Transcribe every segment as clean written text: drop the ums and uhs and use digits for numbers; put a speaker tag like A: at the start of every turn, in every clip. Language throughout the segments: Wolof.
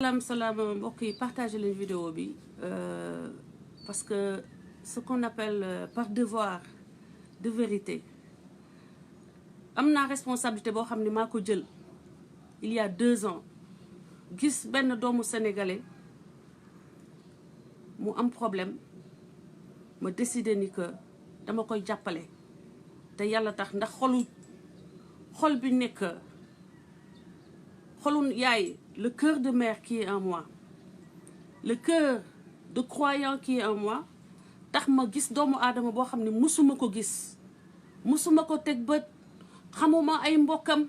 A: Salam mbokk yi partagez leen vidéo bi parce que ce qu'on appelle par devoir de vérité am naa responsabilité boo xam ne maa ko jël il y a 2 ans gis benn doomu sénégalais mu am problème ma décidé ni que dama koy jàppale te yàlla tax ndax xol bi nekk xolu yaay, le cœur de mère qui est en moi, le cœur de croyant qui est en moi, tax ma gis doomu aadama boo xam ne musuma ko gis musuma ko teg bët xamuma ay mbokkam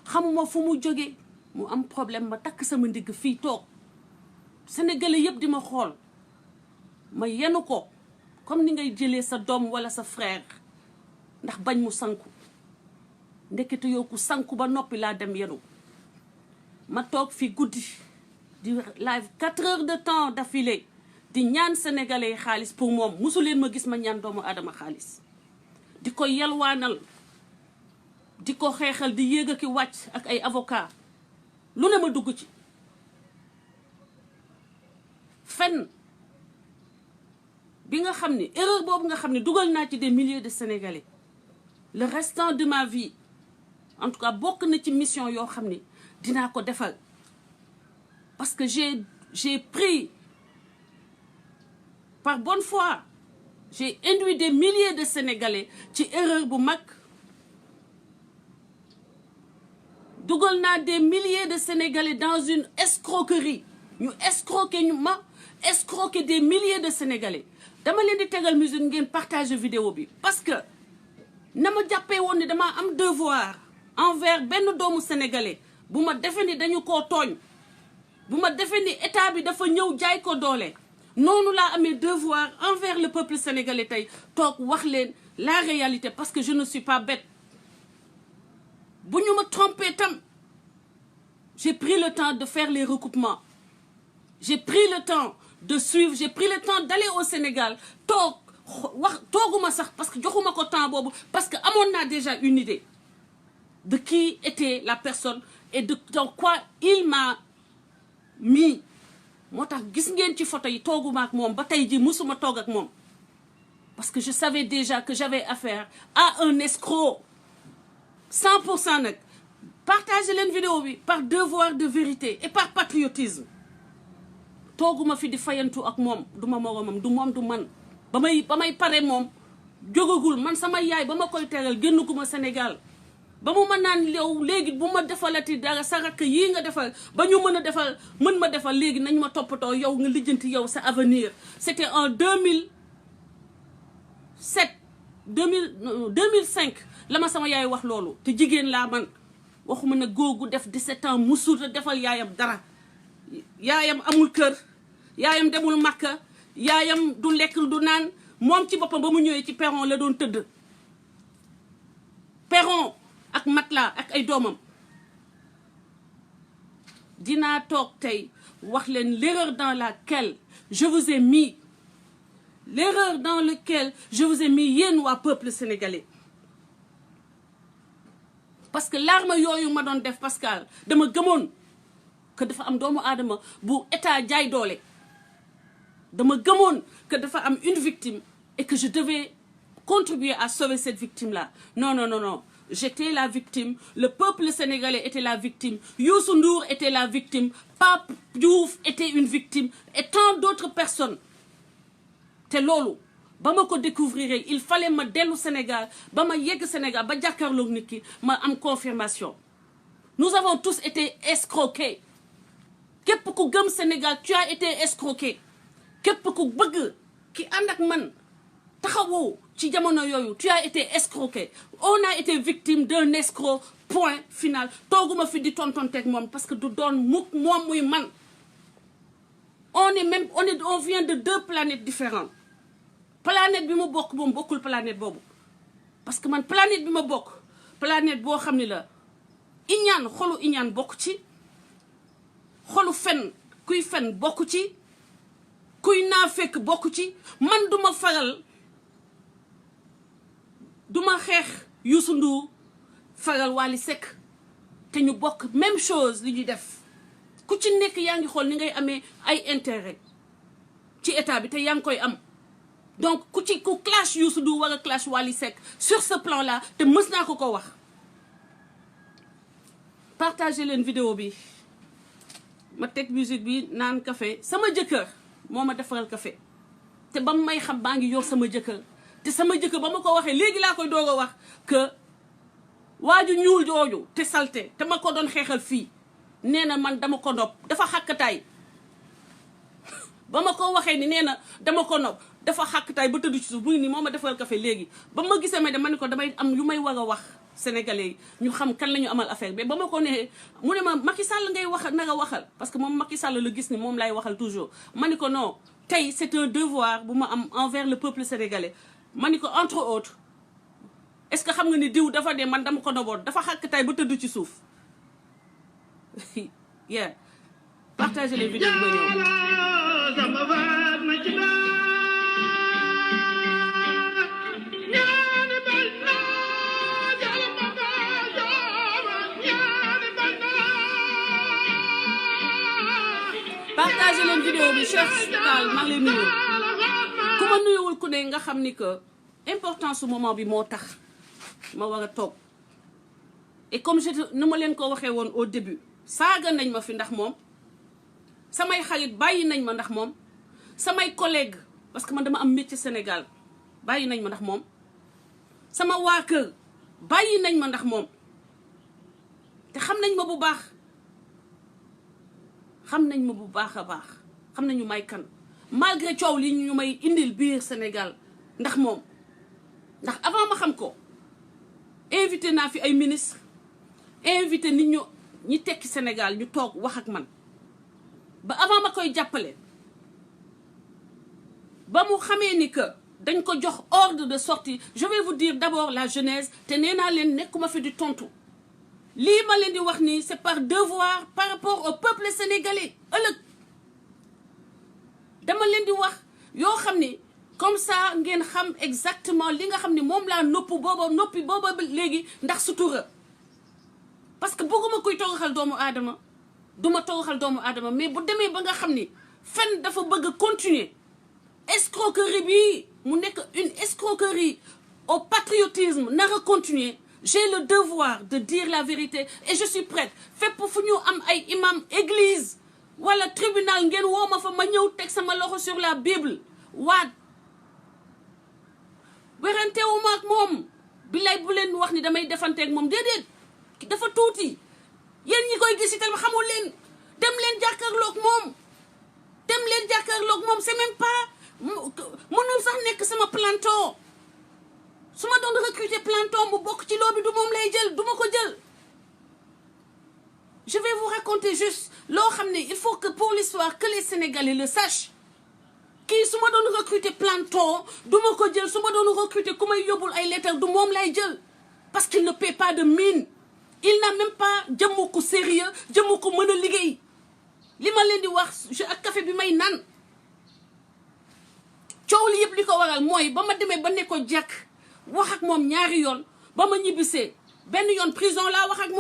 A: xamuma fu mu jóge mu am problème ma takk sama ndigg fii toog sénégalais yëpp di ma xool ma yenu ko comme ni ngay jëlee sa doom wala sa frère ndax bañ mu sanku ndekete yoo ku sanku ba noppi laa dem yenu ma toog fi guddi di live 4 heures de temps d'affilée di ñaan sénégalais yi xaalis pour moom musu leen ma gis ma ñaan doomu aadama xaalis di ko yalwaanal di ko xeexal di yéeg ak wàcc ak ay avocat lu ne ma dugg ci fen bi nga xam ne erreur boobu nga xam ne dugal naa ci des milliers de sénégalais le restant de ma vie en tout cas bokk na ci mission yoo xam ne dinaa ko defal parce que j'ai pris par bonne foi j'ai induit des milliers de sénégalais ci erreur bu mag dugal naa des milliers de sénégalais dans une escroquerie ñu escroquer des milliers de sénégalais dama leen di tegal musique ngeen partager vidéo bi parce que na ma jàppee woon ni dama am devoir envers benn doomu sénégalais bu ma defee ni dañu koo tooñ bu ma defee ni état bi dafa ñëw jaay ko doole noonu laa amee devoir envers le peuple sénégalais tey toog wax leen la réalité parce que je ne suis pas bête bu ñu ma trompé tam j'ai pris le temps de faire les recoupements j'ai pris le temps de suivre j'ai pris le temps d'aller au Sénégal toog wax tooguma sax parce que joxuma ko temps boobu parce que amoon naa déjà une idée de qui était la personne et dans quoi il m'a mis moo tax gis ngeen ci photo yi tooguma ak moom ba tey ji musuma toog ak moom parce que je savais déjà que j'avais affaire à un escroc 100% nag partagez leen vidéo bi par devoir de vérité et par patriotisme tooguma fi di fayantu ak moom duma moromam du moom du man ba may pare moom jógagul man sama yaay ba ma koy teral génnuguma Sénégal ba mu ma naan yow léegi bu ma defalati dara sa rakk yii nga defal ba ñu mën ma defal léegi nañ ma toppatoo yow nga lijjanti yow sa avenir c'était en 2005 la ma sama yaay wax loolu te jigéen laa man waxuma ne googu def 17 ans musul a defal yaayam dara yaayam amul kër yaayam demul Makka yaayam du lekk du naan moom ci boppam ba mu ñëwee ci perron la doon tëdd perron ak matelas ak ay doomam dinaa toog tey wax leen l'erreur dans laquelle je vous ai mis yéen waa peuple sénégalais parce que l'arme yooyu ma doon def Pascal dama gëmoon que dafa am doomu aadama bu état jaay doole dama gëmoon que dafa am une victime et que je devais contribuer à sauver cette victime là non j'étais la victime le peuple sénégalais était la victime Youssou Ndour était la victime Pape Diouf était une victime et tant d'autres personnes te loolu ba ma ko découvrir il fallait ma dellu Sénégal ba ma yegg Sénégal ba jàkkaarloog nit ki ma am confirmation nous avons tous été escroqués képp ku gëm Sénégal tu as été escroqué képp ku bëgg ki ànd ak man taxawoo ci jamono yooyu tu as été escroqué on a été victime d'un escroc point final tooguma fi di tontonteeg moom parce que du doon mukk moom muy man on vient de 2 planètes différentes planète bi ma bokk moom bokkul planète boobu parce que man planète bi ma bokk planète boo xam ne la xolu iñaan bokk ci xolu fen kuy fen bokk ci kuy naafekk bokk ci man duma faral duma xeex Youssou Ndour faral Wally Seck te ñu bokk même chose li ñuy def ku ci nekk yaa ngi xool ni ngay amee ay intérêt ci état bi te yaa ngi koy am donc ku clash Youssou Ndour war a clash Wally Seck sur ce plan là te mës naa ko wax partagez leen vidéo bi ma teg musique bi naan café sama jëkkër moo ma defaral café te ba may xam baa ngi yor sama jëkkër te sama jëkkër ba ma ko waxee léegi laa koy doog a wax que waaju ñuul jooju te salte te ma ko doon xeexal fii nee na man dama ko nopp dafa xàkkataay ba ma ko waxee ni nee na dama ko nopp dafa xàkkataay ba tëdd ci suuf mu ngi nii moo ma defaral café léegi ba ma gisee ma ne ko damay am yu may war a wax sénégalais yi ñu xam kan la ñu amal affaire bi ba ma ko nee mu ne ma Macky Sall ngay wax nanga waxal parce que moom Macky Sall la gis ni moom lay waxal toujours ma ni ko non tey c'est un devoir bu ma am envers le peuple sénégalais ma ni ko entre autres est-ce que xam nga ni diw dafa dee man dama ko noboon dafa xàkkataay ba tëdd ci suuf yeah partagez les vidéos ba ñëw partagez leen vidéo bi Cheikh Tall maa ngi lay nuyu ku ma nuyuwul ku ne nga xam ni que importance su moment bi moo tax ma war a toog et comme nu ma leen ko waxee woon au début saaga nañ ma fi ndax moom samay xarit bàyyi nañ ma ndax moom samay collègue parce que man dama am métier Sénégal bàyyi nañ ma ndax moom sama waa kër bàyyi nañ ma ndax moom te xam nañ ma bu baax xam nañ ma bu baax a baax xam nañu may kan malgré coow li ñu may indil biir Sénégal ndax moom ndax avant ma xam ko invité naa fi ay ministre invité nit ñu ñi tekki Sénégal ñu toog wax ak man ba avant ma koy jàppale ba mu xamee ni que dañ ko jox ordre de sortie je vais vous dire d'abord la genèse te nee naa leen nekkuma fi di tontu lii ma leen di wax nii c'est par devoir par rapport au peuple sénégalais ëllëg dama leen di wax yoo xam ni comme ça ngeen xam exactement li nga xam ni moom laa noppi booba léegi ndax sutura parce que bëgguma kuy toroxal doomu aadama duma toroxal doomu aadama mais bu demee ba nga xam ni fen dafa bëgg a continuer escroquerie bi mu nekk une escroquerie au patriotisme nara continuer j'ai le devoir de dire la vérité et je suis prête fépp fu ñu am ay imam église wala tribunal ngeen woo ma fa ma ñëw teg sama loxo sur la Bible waat werantewuma ak moom bilay bu leen wax ni damay defanteeg moom déedéet dafa tuuti yéen ñi koy gis itam xamul leen dem leen jàkkaarloog moom c'est même pas mënul sax nekk sama planton su ma doon recruter planton bu bokk ci loo bi du moom lay jël du ma ko jël je vais vous raconter juste loo xam ne il faut que pour l'histoire que les Sénégalais le sachent kii su ma doon recruter planton du ma ko jël su ma doon recruter ku may yóbbul ay lettres du moom lay jël parce qu'il ne paie pas de mine il n'a même pas jëmmu ko sérieux jëmmu ko mën a liggéey li ma leen di wax ak café bi may naan coow li yëpp li ko waral mooy ba ma demee ba ne ko jàkk wax ak moom ñaari yoon ba ma ñibbisee benn yoon prison laa wax ak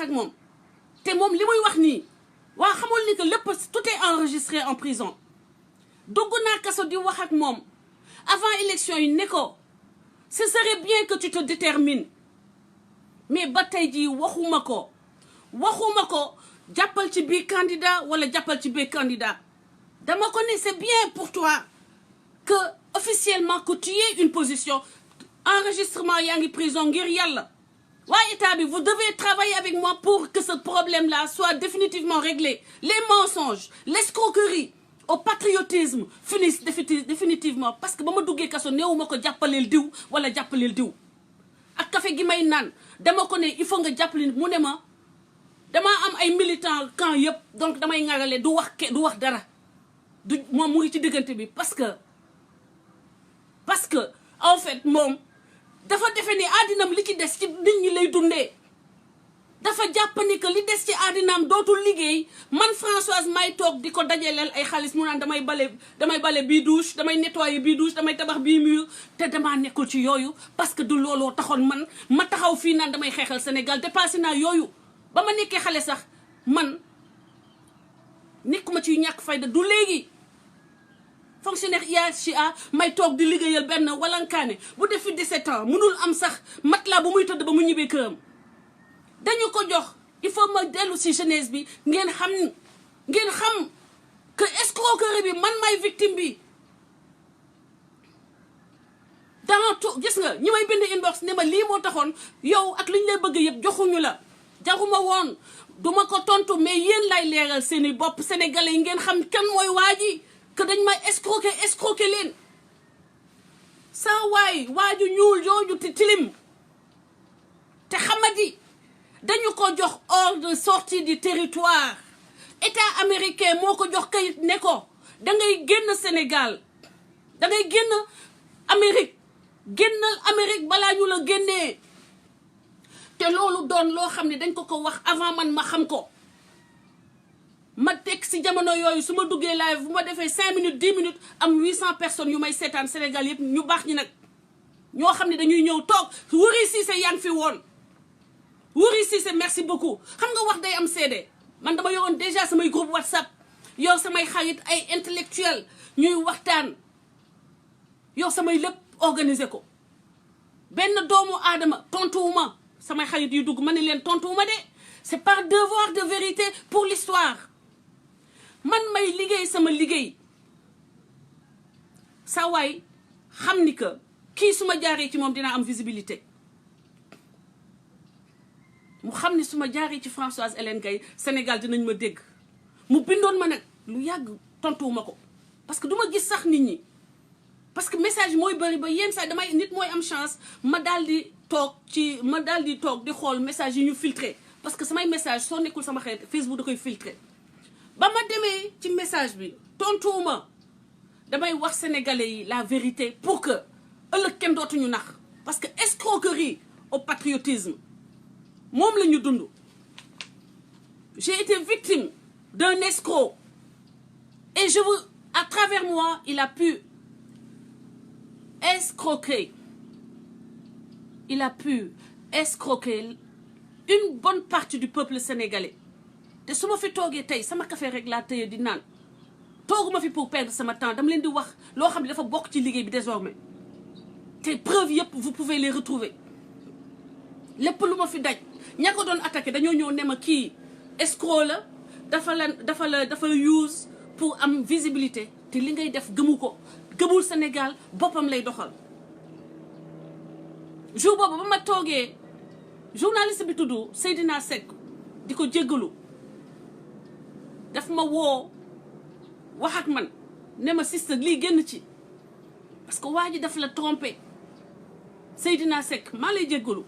A: moom te moom li muy wax nii waa xamul ni que lépp tout est enregistré en prison dugg naa kaso di wax ak moom avant élection yi ne ko ce serait bien que tu te détermines mais ba tey jii waxuma ko jàppal ci bii candidat wala jàppal ci bii candidat dama ko ne c'est bien pour toi que officiellement que tu aies une position enregistrement yaa ngi prison ngir yàlla waaye état bi vous devez travailler avec moi pour que ce problème-là soit définitivement réglé les mensonges l'escroquerie au patriotisme finissent définitivement parce que ba ma duggee kaso néewuma ko jàppaleel diw wala jàppaleel diw ak café gi may naan dama ko ne il faut nga jàppale mu ne ma damaa am ay militants camp yëpp donc damay ŋarale du wax dara du moom mu ngi ci diggante bi parce que en fait moom dafa defe ni àddinam li ci des ci nit ñi lay dundee dafa jàpp ni que li des ci àddinaam dootul liggéey man Françoise may toog di ko dajaleel ay xaalis mu naan damay bale bii douche damay nettoyer bii douche damay tabax bii mur te damaa nekkul ci yooyu parce que du looloo taxoon man ma taxaw fii naan damay xeexal Sénégal dépassé naa yooyu ba ma nekkee xale sax man nekkuma ci ñàkk fayda du léegi fonctionnaire IHA may toog di liggéeyal benn walankaane bu def fi 17 ans mënul am sax matelas bu muy tëdd ba mu ñibbee këram dañu ko jox il faut ma dellu si jeunesse bi ngeen xam que escroquerie bi man may victime bi dans tout gis nga ñi may bind inbox ne ma lii moo taxoon yow ak li ñu lay bëgg yëpp joxuñu la jaruma woon duma ko tontu mais yéen lay leeral seeni bopp sénégalais yi ngeen xam kan mooy waa ji que dañ may escroquer leen saa waaju ñuul jooju te tilim te xamadi dañu ko jox ordre de sortie du territoire état américain moo ko jox kayit ne ko dangay génn Sénégal dangay génn Amérique génnal Amérique balaa ñu la génnee te loolu doon loo xam ne dañ ko wax avant man ma xam ko ma teg si jamono yooyu su ma duggee live bu ma defee 5 minutes 10 minutes am 800 personnes yu may seetaan Sénégal yëpp ñu baax ñi nag ñoo xam ne dañuy ñëw toog Wuri Cissé yaa ngi fi woon Wuri Cissé merci beaucoup xam nga wax day am seede man dama yoroon déjà samay groupe WhatsApp yow samay xarit ay intellectuel ñuy waxtaan yow samay lépp organiser ko benn doomu aadama tontuwuma samay xarit yu dugg ma ne leen tontuwuma de c'est par devoir de vérité pour l'histoire man may liggéey sama liggéey sa waay xam ni que kii su ma jaaree ci moom dinaa am visibilité mu xam ni su ma jaaree ci Françoise Hélène Gaye Sénégal dinañ ma dégg mu bindoon ma nag lu yàgg tontuwuma ko parce que du ma gis sax nit ñi parce que message mooy bëri ba yenn saa damay nit mooy am chance ma daal di toog di xool message yi ñu filtré parce que samay message soo nekkul sama xarit Facebook da koy filtré ba ma demee ci message bi tontuwuma damay wax sénégalais yi la vérité pour que ëllëg kenn dootuñu nax parce que escroquerie au patriotisme moom la ñu dund j'ai été victime d'un escroc et je veux à travers moi il a pu escroquer une bonne partie du peuple sénégalais te su ma fi toogee tey sama café rek laa tëye di naan tooguma fi pour perdre sama temps dama leen di wax loo xam ne dafa bokk ci liggéey bi désormais te preuves yëpp vous pouvez les retrouver lépp lu ma fi daj ña ko doon attaqué dañoo ñëw ne ma kii escroc la dafa la use pour am visibilité te li ngay def gëmul Sénégal boppam lay doxal jour boobu ba ma toogee journaliste bi tudd Seydina Seck di ko jéggalu daf ma woo wax ak man ne ma sister lii génn ci parce que waa ji daf la trompé Seydina Seck maa lay jéggalu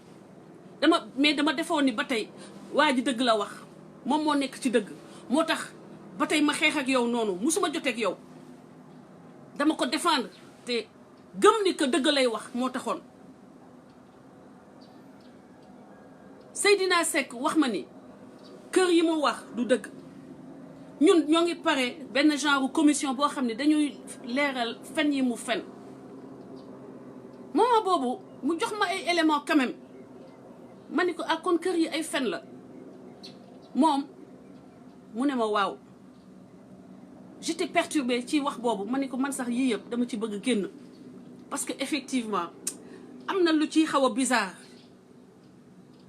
A: dama defoon ni ba tey waa ji dëgg la wax moom moo nekk ci dëgg moo tax ba tey ma xeex ak yow noonu musuma jotee ak yow dama ko défendre te gëm ni que dëgg lay wax moo taxoon Seydina Seck wax ma ni kër yi mu wax du dëgg ñun ñoo ngi pare benn genre commission boo xam ne dañuy leeral fen yi mu fen moment boobu mu jox ma ay éléments quand même ma ni ko ak kon kër yi ay fen la moom mu ne ma waaw j'étais perturbée ci wax boobu ma ni ko man sax yii yëpp dama ci bëgg génn parce que effectivement am na lu ci xaw a bizarre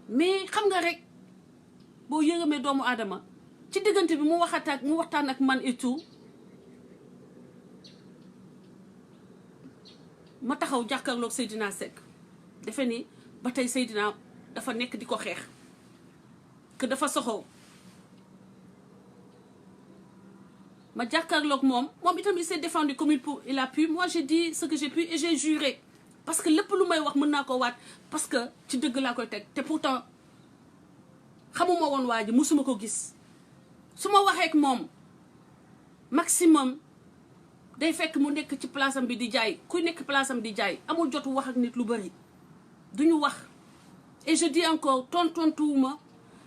A: mais xam nga rek boo yërëmee doomu aadama ci diggante bi mu waxtaan ak man et tout ma taxaw jàkkaarloog Seydina Seck defe ni ba tey Seydina dafa nekk di ko xeex que dafa soxow ma jàkkaarloog moom itam il s'est défendu comme il a pu moi j'ai dit ce que j'ai pu et j'ai juré parce que lépp lu may wax mën naa ko waat parce que ci dëgg laa koy teg te pourtant xamuma woon waa ji musuma ko gis su ma waxee ak moom maximum day fekk mu nekk ci place am bi di jaay kuy nekk place am di jaay amul jotu wax ak nit lu bari duñu wax et je dis encore tontontuwuma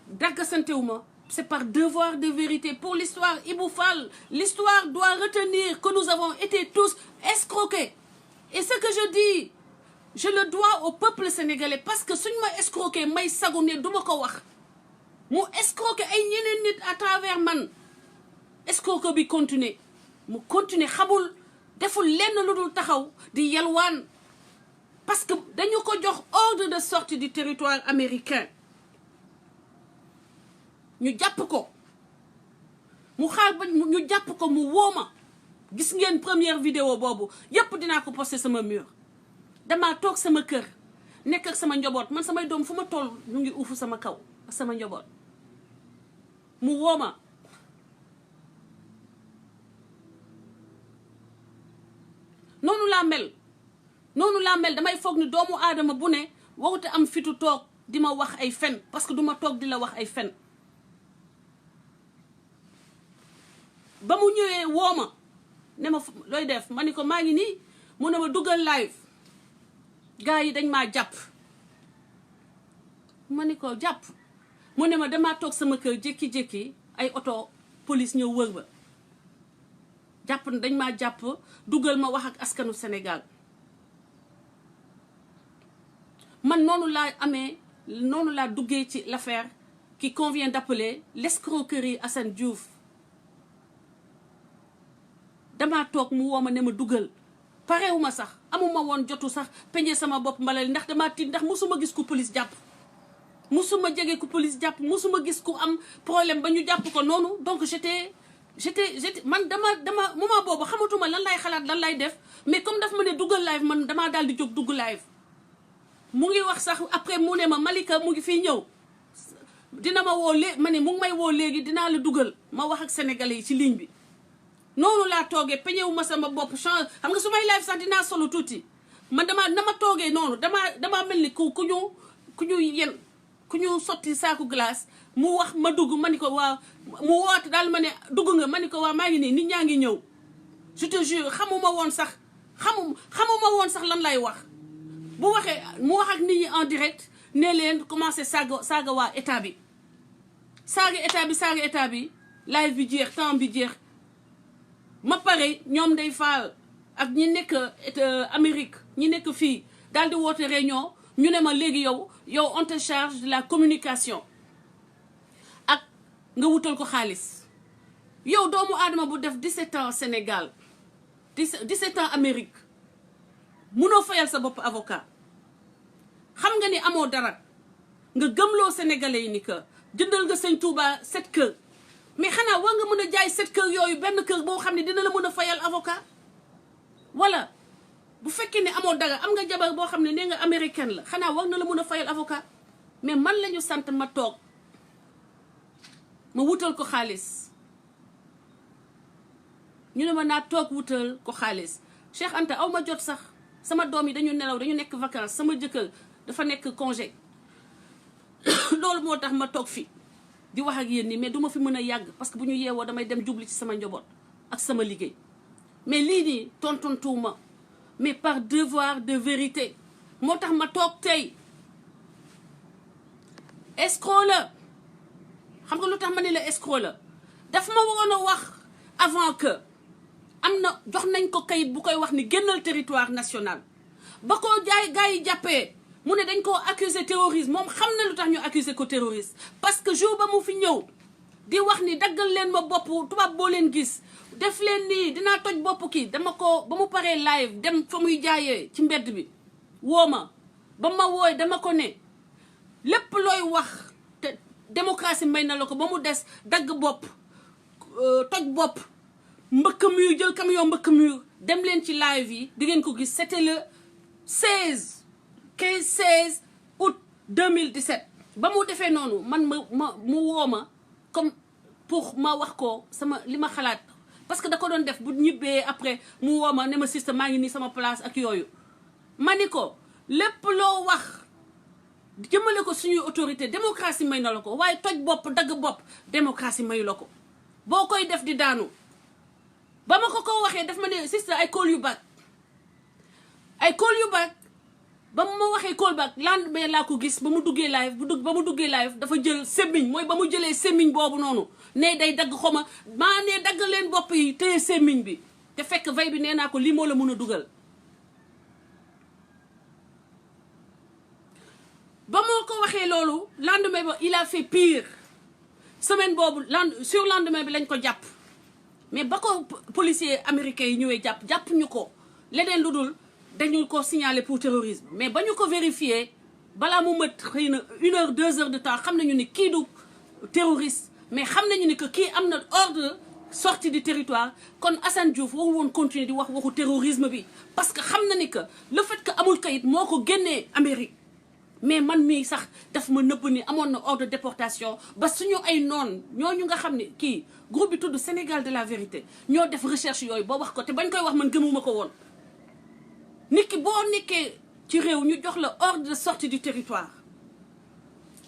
A: daggasantewuma c'est par devoir de vérité pour l'histoire Ibou Fall l'histoire doit retenir que nous avons été tous escroqués et ce que je dis je le dois au peuple sénégalais parce que suñ ma escroqué may sagu ne duma ko wax mu escroqué ay ñeneen nit à travers man escroquerie bi continuer mu continuer xamul deful lenn lu dul taxaw di yalwaan parce que dañu ko jox ordre de sortie du territoire américain ñu jàpp ko mu xaar ba ñu jàpp ko mu wooma gis ngeen première vidéo boobu yépp dinaa ko posté sama mur damaa toog sama kër nekk ak sama njaboot man samay doom fu ma toll ñu ngi uufu sama kaw ak sama njaboot mu wooma noonu laa mel damay foog ni doomu aadama bu ne warute am fitu toog di ma wax ay fen parce que duma toog di la wax ay fen ba mu ñëwee wooma ne ma looy def ma ni ko maa ngi nii mu ne ma dugal live gars yi dañ maa jàpp ma ni ko jàpp mu ne ma damaa toog sama kër jékki-jékki ay oto police ñëw wër ba jàpp na dañ maa jàpp dugal ma wax ak askanu Sénégal man noonu laa duggee ci l'affaire qui convient d'appeler l'escroquerie Assane Diouf damaa toog mu woo ma ne ma dugal parewuma sax amuma woon jotu sax peñe sama bopp mbalal ndax damaa tiit ndax musuma gis ku police jàpp musuma jege ku police jàpp musuma gis ku am problème ba ñu jàpp ko noonu donc j'étais man dama moment boobu xamatuma lan lay xalaat lan lay def mais comme daf ma ne dugal live man damaa daal di jóg dugg live mu ngi wax sax après mu ne ma Malika mu ngi fii ñëw dina ma woo léegi ma ne mu ngi may woo léegi dinaa la dugal ma wax ak sénégalais yi ci ligne bi noonu laa toogee peñewu ma sama bopp change xam nga su may live sax dinaa solo tuuti man na ma toogee noonu damaa mel ni ku ñu sotti saaku glace mu wax ma dugg ma ni ko waaw mu woote daal ma ne dugg nga ma ni ko waaw maa ngi nii nit ñaa ngi ñëw je te jure xamuma woon sax lan lay wax bu waxee mu wax ak nit ñi en direct ne leen commencé saaga waa état bi saaga état bi live bi jeex temps bi jeex ma pare ñoom day faal ak ñi nekk Amérique ñi nekk fii daal di woote réunion ñu ne ma léegi yow on te charge de la communication ak nga wutal ko xaalis yow doomu aadama bu def 17 ans Sénégal 17 ans Amérique munoo fayal sa bopp avocat xam nga ni amoo dara nga gëmloo sénégalais yi ni que jëndal nga sëñ Touba 7 kër mais xanaa war nga mën a jaay 7 kër yooyu benn kër boo xam ne dina la mën a fayal avocat wala bu fekkee ne amoo dara am nga jabar boo xam ne nee nga américaine la xanaa war na la mën a fayal avocat mais man lañu sant ma toog ma wutal ko xaalis ñu ne ma naa toog wutal ko xaalis Cheikh Anta aw ma jot sax sama doom yi dañu nelaw dañu nekk vacances sama jëkkër dafa nekk congé loolu moo tax ma toog fi di wax ak yéen nii mais duma fi mën a yàgg parce que bu ñu yeewoo damay dem jubli ci sama njaboot ak sama liggéey mais lii nii tontontuuma mais par devoir de vérité moo tax ma toog tey escroc la xam nga lu tax ma ne la escroc la daf ma waroon a wax avant que am na jox nañ ko kayit bu koy wax ni génnal territoire national ba ko gars yi jàppee mu ne dañ koo accuser terrorisme moom xam na lu tax ñu accuser ko terroriste parce que jour ba mu fi ñëw di wax ni daggal leen ma bopp tubaab boo leen gis def leen nii dinaa toj bopp kii dama ko ba mu paree live dem fa muy jaayee ci mbedd bi woo ma ba ma wooy dama ko ne lépp looy wax te démocratie may na la ko ba mu des dagg bopp toj bopp mbëkk mur jël camion mbëkk mur dem leen ci live yi di ngeen ko gis c'était le 16 août 2017 ba mu defee noonu man mu woo ma comme pour ma wax ko sama li ma xalaat parce que da ko doon def bu ñibbee après mu woo ma ne ma sister maa ngi nii sama place ak yooyu ma ni ko lépp loo wax jëmale ko suñuy autorité démocratie may na la ko waaye toj bopp dagg bopp démocratie mayu la ko boo koy def di daanu ba ma ko waxee daf ma ne sister I call you back ba mu ma waxee call back lendemain laa ko gis ba mu duggee live dafa jël sémmiñ mooy ba mu jëlee sémmiñ boobu noonu ne day dagg xoma maa ne dagg leen bopp yi téye sémmiñ bi te fekk vey bi nee naa ko lii moo la mën a dugal ba moo ko waxee loolu lendemain ba il a fait pire semaine boobu surlendemain bi lañ ko jàpp mais ba ko policier américain yi ñëwee jàpp ñu ko leneen lu dul dañu ko signaler pour terrorisme mais ba ñu ko vérifier balaa mu mat xëy na 1 heure 2 heures de temps xam nañu ni kii du terroriste mais xam nañu ni que kii am na ordre sortie du territoire kon Assane Diouf warul woon continuer di wax waxu terrorisme bi parce que xam na ni que le fait que amul kayit moo ko génnee Amérique mais man mii sax daf ma nëbb ni amoon na ordre de déportation ba suñu ay noon ñooñu nga xam ne kii groupe bi tudd Sénégal de la vérité ñoo def recherche yooyu ba wax ko te bañ koy wax man gëmuma ko woon nit ki boo nekkee ci réew ñu jox la ordre de sortie du territoire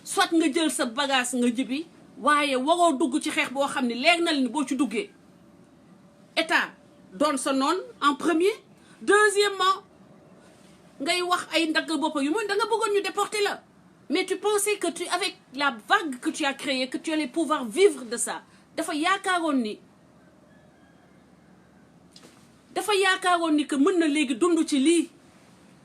A: soit nga jël sa bagage nga jibi waaye waroo dugg ci xeex boo xam ne leer na la ni boo ci duggee état doon sa noon en premier deuxièmement ngay wax ay ndagg bopp yu mooy da nga bëggoon ñu déporter la mais tu pensais que tu avec la vague que tu as créée que tu allais pouvoir vivre de ça dafa yaakaaroon ni que mën na léegi dund ci lii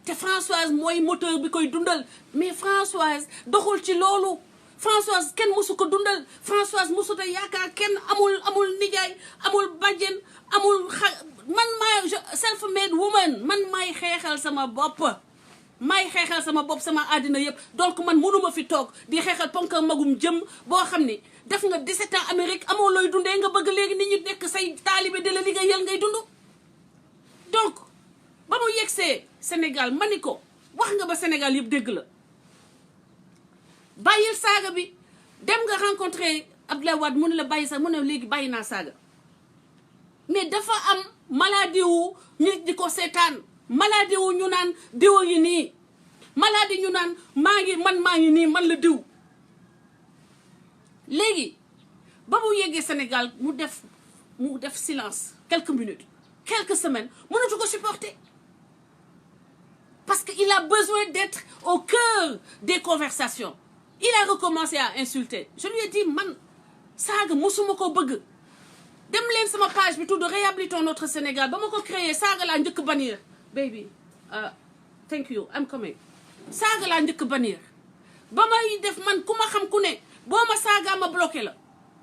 A: te Françoise mooy moteur bi koy dundal mais Françoise doxul ci loolu Françoise kenn musu ko dundal Françoise musuta yaakaar kenn amul nijaay amul bàjjen amul man maay self-made woman man maay xeexal sama bopp sama àddina yëpp donc man mënuma fi toog di xeexal ponka magum jëm boo xam ne def nga 17 ans Amérique amoo looy dundee nga bëgg léegi nit ñi nekk say taalibe di la liggéeyal ngay dund donc ba mu yegsee Sénégal ma ni ko wax nga ba Sénégal yëpp dégg la bàyyil saaga bi dem nga rencontré Abdoulaye Wade mu ne la bàyyi sax mu ne léegi bàyyi naa saaga mais dafa am maladie wu nit di ko seetaan maladie wu ñu naan diwa yi nii maladie ñu naan maa ngi nii man la diw léegi ba mu yeggee Sénégal mu def silence quelques minutes quelques semaines mënatu ko supporter parce que il a besoin d'être au cœur des conversations il a recommencé à insulter je lui ai dit man saaga musuma ko bëgg dem leen sama page bi tudd réhabilitons notre Sénégal ba ma ko créé saaga laa njëkk bannir baby thank you I'm coming saaga laa njëkk bannir ba may def man ku ma xam ku ne boo ma saagaa ma bloqué la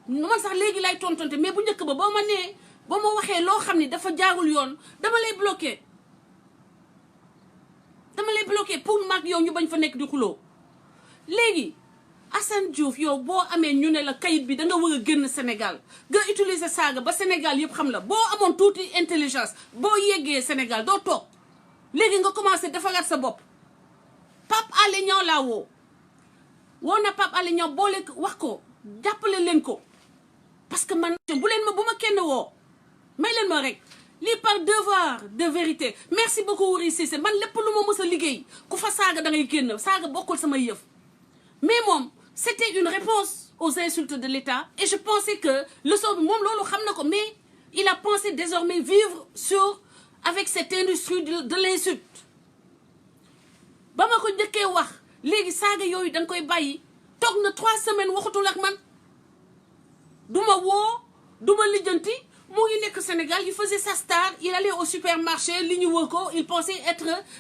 A: man sax léegi lay tontonte mais bu njëkk ba boo ma waxee loo xam ni dafa jaarul yoon dama lay bloqué pour maag yow ñu bañ fa nekk di xuloo léegi Assane Diouf yow boo amee ñu ne la kayit bi da nga war a génn Sénégal nga utiliser saaga ba Sénégal yëpp xam la boo amoon tuuti intelligence boo yeggee Sénégal doo toog léegi nga commencé defaraat sa bopp Pape Alé Niang laa woo na Pape Alé Niang boole wax ko jàppale leen ko parce que man bu ma kenn woo may leen ma rek lii par devoir de vérité merci beaucoup Wuri Cissé man lépp lu ma mës a liggéey ku fa saaga da ngay génn saaga bokkul sama yëf mais moom c'était une réponse aux insultes de l'État et je pensais que leçon bi moom loolu xam na ko mais il a pensé désormais vivre avec cette industrie de l'insulte ba ma ko njëkkee wax léegi saaga yooyu da nga koy bàyyi toog na 3 semaines waxatul ak man duma woo duma lijjanti mu ngi nekk Sénégal il faisait sa star il allait au supermarché li ñu wër ko il pensait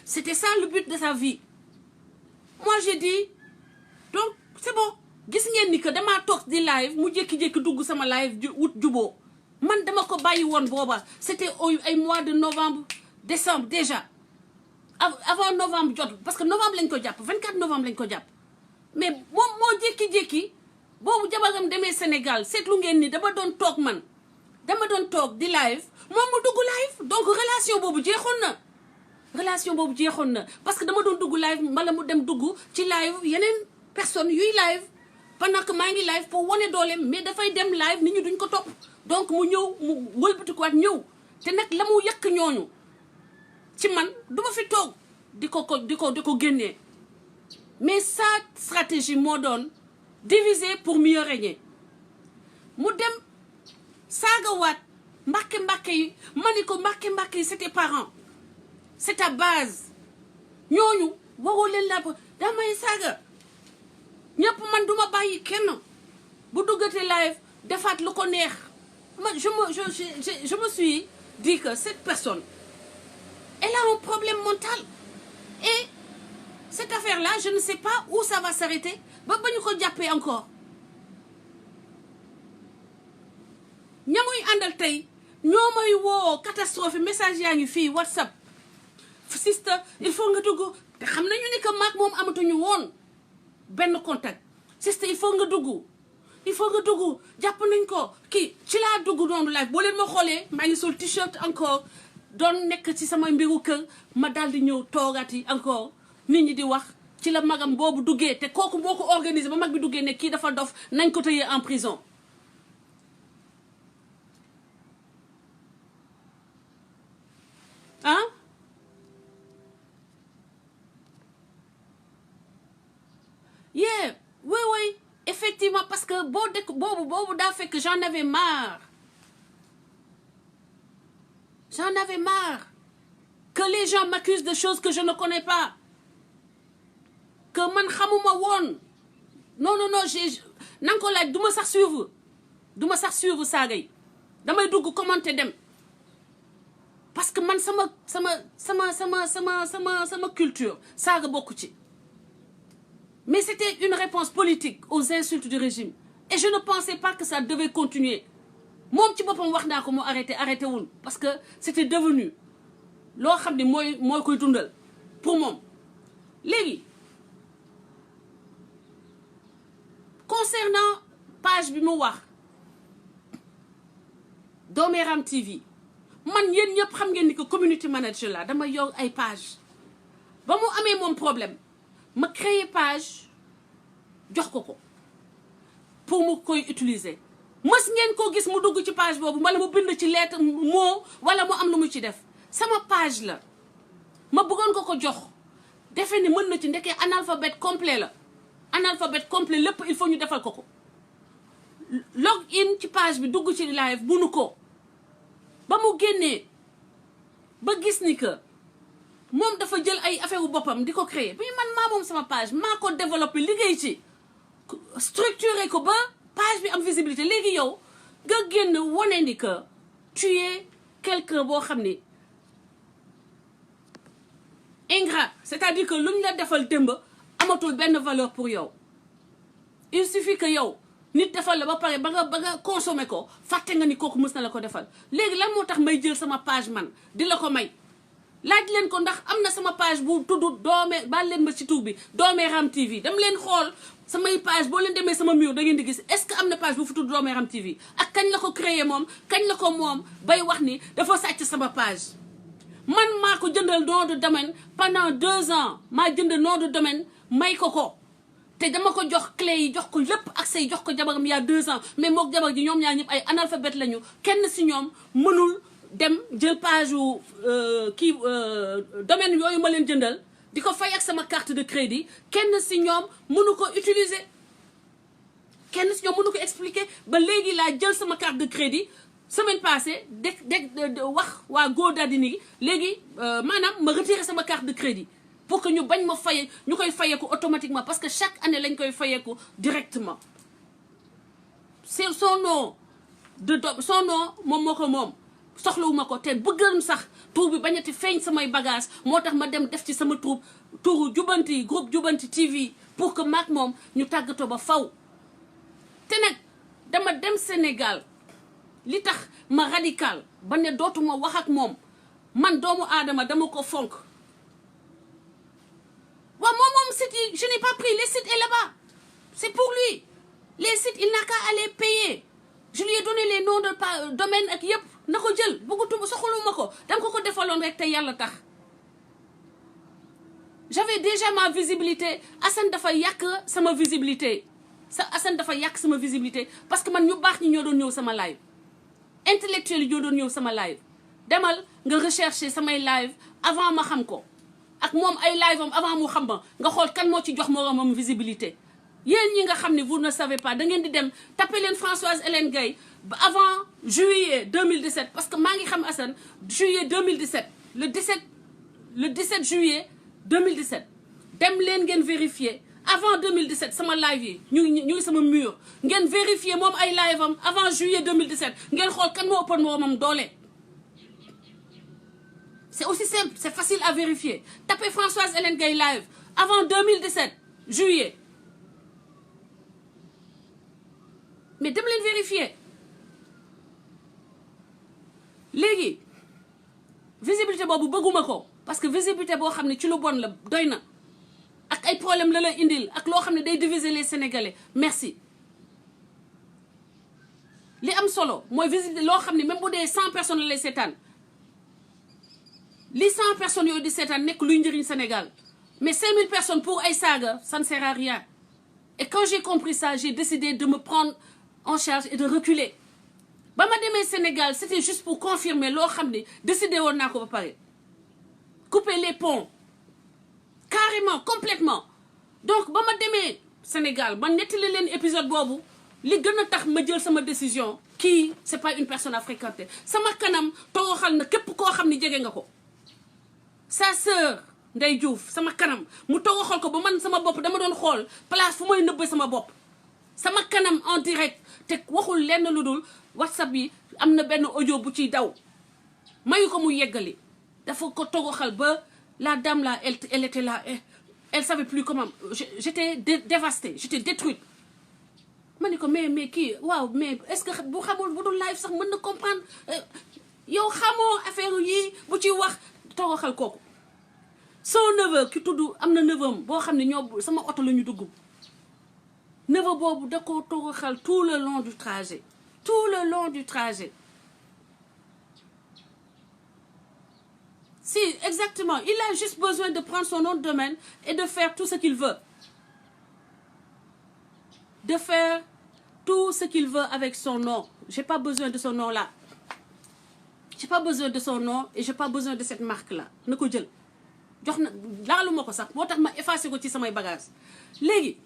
A: c'était ça le but de sa vie moi j'ai dit donc c'est bon gis ngeen ni que damaa toog di live mu jékki-jékki dugg sama live wut juboo man dama ko bàyyi woon booba c'était ay mois de novembre décembre déjà avant novembre jot parce que novembre lañ ko jàpp 24 novembre lañ ko jàpp mais moom moo jékki-jékki boobu jabaram demee Sénégal seetlu ngeen ni dama doon toog di live moom mu dugg live donc relation boobu jeexoon na parce que dama doon dugg live mbala mu dem dugg ci live yeneen personnes yuy live pendant que maa ngi live pour wane dooleem mais dafay dem live nit ñi duñ ko topp donc mu ñëw mu wëlbatikuwaat ñëw te nag la mu yàq ñooñu ci man duma fi toog di ko génnee mais sa stratégie moo doon diviser pour mieux régner mu dem saagawaat mbàkke yi ma ni ko mbàkke yi c'est tes parents c'est ta base ñooñu waroo leen la damay saaga ñëpp man duma bàyyi kenn bu duggatee live defaat lu ko neex je me suis dit que cette personne elle a un problème mental et cette affaire-là je ne sais pas où ça va s'arrêter ba ñu ko jàppee encore ñamuy àndal tey ñoo may woo catastrophe message yaa ngi fii WhatsApp sister il faut nga dugg te xam nañu ni que maag moom amatuñu woon benn contact sister il faut nga dugg jàpp nañ ko kii ci laa dugg noonu live boo leen ma xoolee maa ngi sol t-shirt encore doon nekk ci sama mbiru kër ma daal di ñëw toogati encore nit ñi di wax ci la magam boobu duggee te kooku moo ko organisé ba mag bi duggee ne kii dafa dof nañ ko tëyee en prison ah yeah oui effectivement parce que boobu daa fekk j'en avais marre que les gens m'accusent de choses que je ne connais pas que man xamuma woon non nanga ko laaj du ma sax suivre saaga yi damay dugg commenter dem parce que man sama culture saaga bokku ci mais c'était une réponse politique aux insultes du régime et je ne pensais pas que ça devait continuer moom ci boppam wax naa ko mu arrêté wul parce que c'était devenu loo xam ne mooy koy dundal pour moom léegi concernant page bi mu wax Dooméram TV man yéen ñëpp xam ngeen ni que community manager la dama yor ay page ba mu amee moom problème ma créer page jox ko pour mu koy utiliser mës ngeen koo gis mu dugg ci page boobu wala mu bind ci lettre moo wala mu am lu mu ci def sama page la ma bëggoon ko jox defe ni mën na ci ndekee analphabète complet lépp il faut ñu defal ko log in ci page bi dugg ci live bunu ko ba mu génnee ba gis ni que moom dafa jël ay affaire u boppam di ko créer bi man maa moom sama page maa ko développé liggéey ci structuré ko ba page bi am visibilité léegi yow nga génn wane ni que tu es quelqu'un boo xam ni ingrat c'est-à-dire que lu ñu la defal démb amatul benn valeur pour yow il suffit que yow nit defal la ba pare ba nga consommer ko fàtte nga ni kooku mës na la ko defal léegi lan moo tax may jël sama page man di la ko may laaj leen ko ndax am na sama page bu tudd baal leen ma ci tur bi Dooméram TV dam leen xool samay page boo leen demee sama mur da ngeen di gis est-ce que am na page bu fu tudd Dooméram TV ak kañ la ko créé moom kañ la ko moom bay wax ni dafa sàcc sama page man maa ko jëndal nom de domaine pendant 2 ans maa jënd nom de domaine may ko te dama ko jox clé yi jox ko lépp accès yi jox ko jabaram il y a 2 ans mais mook jabar ji ñoom ñaar ñëpp ay analphabète lañu kenn si ñoom mënul dem jël page wu domaine yooyu ma leen jëndal di ko fay ak sama carte de crédit kenn si ñoom mënu ko utiliser kenn si ñoom mënu ko expliquer ba léegi laa jël sama carte de crédit semaine passée de wax waa GoDaddy ni léegi maanaam ma retirer sama carte de crédit pour que ñu bañ ma faye ñu koy fayeeku automatiquement parce que chaque année lañ koy fayeeku directement c'est son nom moom moo ko moom soxlawuma ko te bëggoon sax tur bi bañati feeñ samay bagage moo tax ma dem def ci sama turu Jubanti groupe Jubanti TV pour que maak moom ñu tàggatoo ba faw te nag dama dem Sénégal li tax ma radical ba ne dootuma wax ak moom man doomu aadama dama ko fonk waaw moom site yi je n'ai pas pris les sites est là-bas c'est pour lui les sites il n'a qu'à aller payer je lui ai donné les noms de domaine ak yëpp na ko jël bëggatuma soxaluma ko dama ko defaloon rek te yàlla tax j'avais déjà ma visibilité Assane dafa yàq sama visibilité parce que man ñu baax ñi ñoo doon ñëw sama live intellectuel yi ñoo doon ñëw sama live demal nga rechercher samay live avant ma xam ko ak moom ay live am avant mu xam ma nga xool kan moo ci jox moromam visibilité yéen ñi nga xam ne vous ne savez pas da ngeen di dem taper leen Françoise Hélène Gaye avant juillet 2017 parce que maa ngi xam Assane juillet 2017 le 17 juillet 2017 dem leen ngeen vérifier avant 2017 sama live yi ñu ngi sama mur ngeen vérifier moom ay live am avant juillet 2017 ngeen xool kan moo ëppoon moromam doole. C'est aussi simple, c'est facile à vérifier. Tapez Françoise Hélène Gaye live avant 2017, juillet. Mais dem leen vérifier. léegi visibilité boobu bëgguma ko parce que visibilité boo xam ne ci lu bon la doy na ak ay problème la indil ak loo xam ne day diviser les Sénégalais merci li am solo mooy visibilité loo xam ne même bu dee 100 personnes la lay seetaan li 100 personnes yooyu di seetaan nekk luy njëriñ Sénégal mais 5000 personnes pour ay saaga ça ne sert à rien et quand j'ai compris ça j'ai décidé de me prendre en charge et de reculer ba ma demee Sénégal c'était juste pour confirmer loo xam ne décidé woon naa ko ba pare couper les ponts carrément complètement donc ba ma demee Sénégal man nettali leen épisode boobu li gën a tax ma jël sama décision kii c'est pas une personne à fréquenter sama kanam toroxal na képp koo xam ne jege nga ko sa sœur Ndeye Diouf sama kanam mu toroxal ko ba man sama bopp dama doon xool place fu may nëbbee sama bopp sama kanam en direct te waxul lenn lu dul WhatsApp bi am na benn audio bu ciy daw mayu ko mu yeggali dafa ko toroxal ba la dame là elle était là elle savait plus comment j'étais dévastée j'étais détruite ma ni ko mais kii waaw mais est-ce que bu xamul bu dul live sax mën na comprendre yow xamoo affaire yi bu ci wax toroxal kooku son neveu ki tudd am na neveu boo xam ne ñoo sama oto la ñu dugg neveu boobu da ko toroxal tout le long du trajet si exactement il a juste besoin de prendre son nom de domaine et de faire tout ce qu'il veut avec son nom j'ai pas besoin de son nom là j'ai pas besoin de son nom et j'ai pas besoin de cette marque là na ko jël jox na laaluma ko sax moo tax ma effacé ko ci samay bagages léegi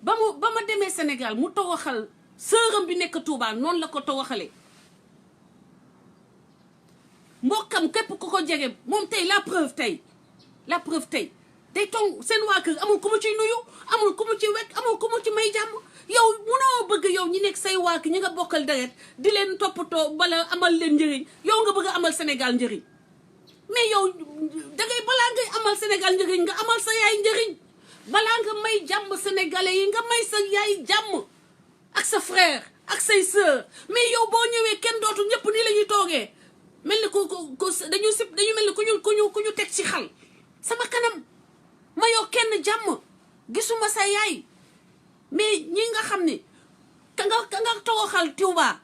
A: ba ma demee Sénégal mu toroxal sëram bi nekk Touba noonu la ko toroxalee mbokkam képp ku ko jege moom tey la preuve tey day tong seen waa kër amul ku mu ciy nuyu amul ku mu ci wekk amul ku mu ci may jàmm yow munoo bëgg yow ñi nekk say waa kër ñi nga bokkal deret di leen toppatoo bala amal leen njëriñ yow nga bëgg a amal Sénégal njëriñ mais yow dangay balaa ngay amal Sénégal njëriñ nga amal sa yaay njëriñ balaa nga may jàmm sénégalais yi nga may sa yaay jàmm ak sa frère ak say sœur mais yow boo ñëwee kenn dootu ñëpp nii la ñuy toogee mel ni dañu mel ni ku ñu teg ci xal sama kanam ma yow kenn jàmm gisuma sa yaay mais ñi nga xam ni ka nga toroxal Touba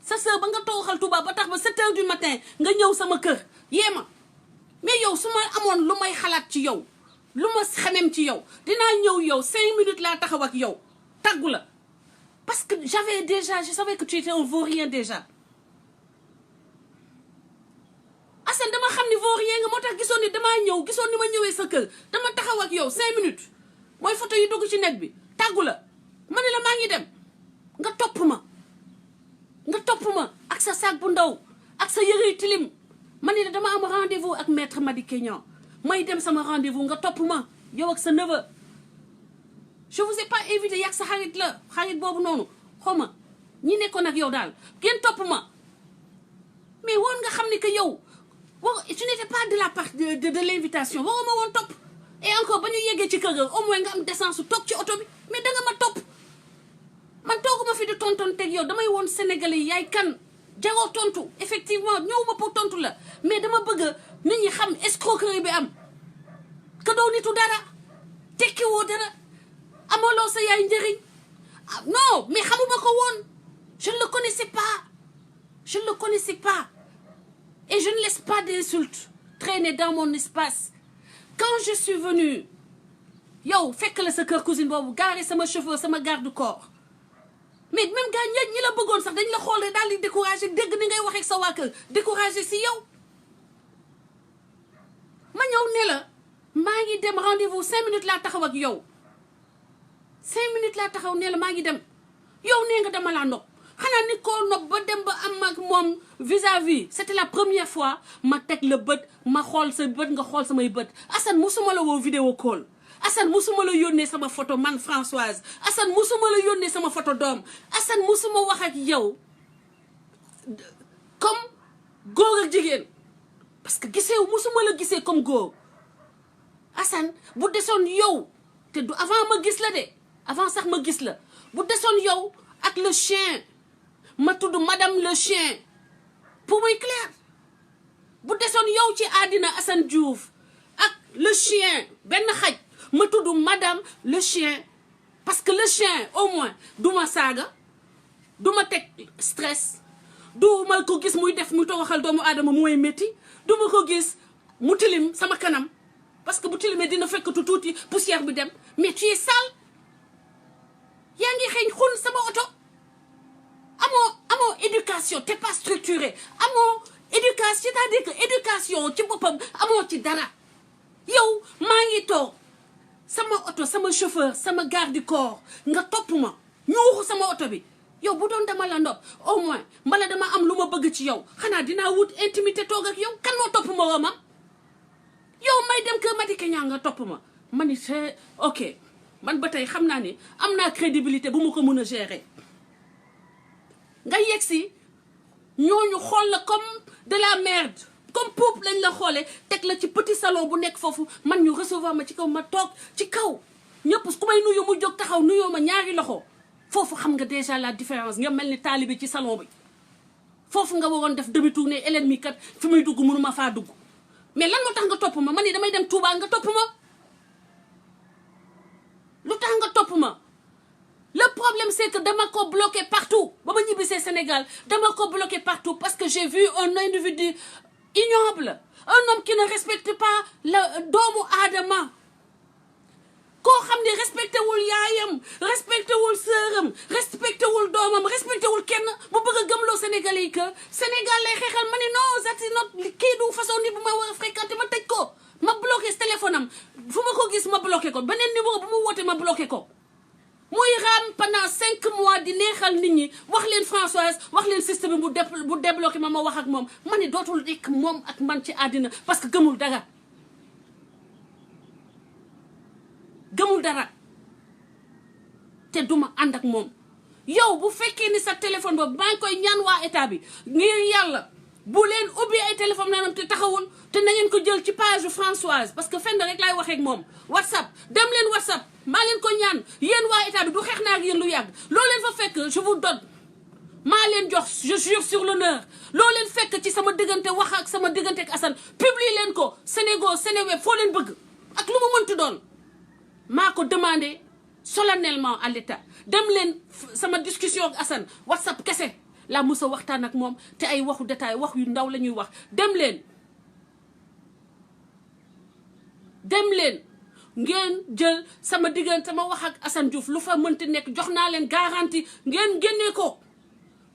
A: sa sœur ba nga toroxal Touba ba tax ba 7 heures du matin nga ñëw sama kër yéema mais yow su ma amoon lu may xalaat ci yow lu ma xamem ci yow dinaa ñëw yow 5 minutes laa taxaw ak yow tàggu la parce que je savais que tu étais un vaurien déjà Assane dama xam ni vaurien nga moo tax gisoon ni ma ñëwee sa kër dama taxaw ak yow 5 minutes mooy photo yi dugg ci net bi tàggu la ma ne la maa ngi dem nga topp ma ak sa sac bu ndaw ak sa yëre tilim ma ne la dama am rendez-vous ak maître Madické Niang may dem sama rendez-vous nga topp ma yow ak sa neveu je vous ai pas invité yàgg sa xarit boobu noonu xaw ma ñi nekkoon ak yow daal ngeen topp ma mais woon nga xam ni que yow tu n'étais pas de la part de l'invitation waroo ma woon topp et encore ba ñu yeggee ci kër ga au moins nga am décence su toog ci oto bi mais danga ma topp man tooguma fi di tonton teg yow damay woon Sénégalais yaay kan jaroo tontu effectivement ñëwuma pour tontu la mais dama bëgg nit ñi xam escroquerie bi am que doo nitu dara tekkiwoo dara amaloo sa yaay njëriñ non mais xamuma ko woon je ne le connaissais pas et je ne laisse pas d'insultes traîner dans mon espace quand je suis venue yow fekk la sa kër cousine boobu gaare sama chauffeur sama garde-corps mais même gars ñi la bëggoon sax dañ la xool rek daal di découragé dégg ni ngay waxee ak sa waa kër découragé si yow ma ñëw ne la maa ngi dem rendez-vous 5 minutes laa taxaw ak yow 5 minutes laa taxaw ne la maa ngi dem yow nee nga dama laa nopp xanaa ni koo nopp ba dem ba am ak moom vis-à-vis c'était la première fois ma teg la bët ma xool sa bët nga xool samay bët Assane musuma la woo vidéo call Assane musuma la yónnee sama photo man Françoise Assane musuma la yónnee sama photo doom Assane musuma wax ak yow comme góor ak jigéen parce que musuma la gisee comme góor Assane bu desoon yow te du avant ma gis la de avant sax ma gis la bu desoon yow ak le chien ma tudd madame le chien pour muy clair bu desoon yow ci àddina Assane Diouf ak le chien benn xaj ma tudd madame le chien parce que le chien au moins duma saaga duma teg stress duma ko gis muy def muy toroxal doomu aadama mooy métti duma ko gis mu tilim sama kanam parce que bu tilimee dina fekk tuuti poussière bi dem mais tu es sale yaa ngi xeeñ xun sama oto amoo éducation t'es pas structuré amoo éducation c'est-à-dire que éducation ci boppam amoo ci dara yow maa ngi toog sama oto sama chauffeur sama garde du corps nga topp ma ñuuxu sama oto bi yow bu doon dama la ndopp au moins mbala dama am lu ma bëgg ci yow xanaa dinaa wut intimité toog ak yow kan moo topp ma woomam yow may dem kër Madické Niang nga topp ma ma ni c'est ok man ba tey xam naa ni am naa crédibilité bu ma ko mën a gérer nga yegg si ñooñu xool la comme de la merde comme poupe lañ la xoolee teg la ci petit salon bu nekk foofu man ñu recevoir ma ci kaw ma toog ci kaw ñëpp ku may nuyu mu jóg taxaw nuyoo ma ñaari loxo foofu xam nga déjà la différence nga mel ni taalibe ci salon bi foofu nga waroon def demi tour ne Hélène mi kat fi muy dugg mënuma faa dugg mais lan moo tax nga topp ma man ni damay dem Touba nga topp ma lu tax nga topp ma le problème c'est que dama ko bloqué partout ba ma ñibbisee Sénégal dama ko bloqué partout parce que j'ai vu un individu ignoble un homme qui ne respecte pas la doomu aadama koo xam ne respecté wul yaayam respecté wul sëram respecté wul doomam respecté wul kenn bu bëgg a gëmloo Sénégalais yi que Sénégal lay xeexal ma ni non that's not kii du façon nit bu ma war a fréquenté ma tëj ko ma bloqué téléphone am fu ma ko gis ma bloqué ko beneen numéro bu mu woote ma bloqué ko muy raam pendant 5 mois di neexal nit ñi wax leen Françoise wax leen système bu débloqué ma wax ak moom ma ni dootul nekk moom ak man ci àddina parce que gëmul dara te duma ànd ak moom yow bu fekkee ni sa téléphone boobu maa ngi koy ñaan waa état bi ngir yàlla bu leen ubbi ay téléphone naanam te taxawul te na ngeen ko jël ci page Françoise parce que fenn rek laay waxee ak moom WhatsApp dem leen WhatsApp maa leen ko ñaan yéen waa état bi du xeex naa ak yéen lu yàgg loo leen fa fekk je vous donne maa leen jox je jure sur l'honneur loo leen fekk ci sama diggante wax ak sama diggante ak Assane publie leen ko Sénégal Sénéweb foo leen bëgg ak lu mu mënti doon maa ko demandé solennellement à l'état dem leen sama discussion ak Assane WhatsApp kese laa musa waxtaan ak moom te ay waxu détail wax yu ndaw la ñuy wax dem leen ngeen jël sama diggante sama wax ak Assane Diouf lu fa mënti nekk jox naa leen garantie ngeen génnee ko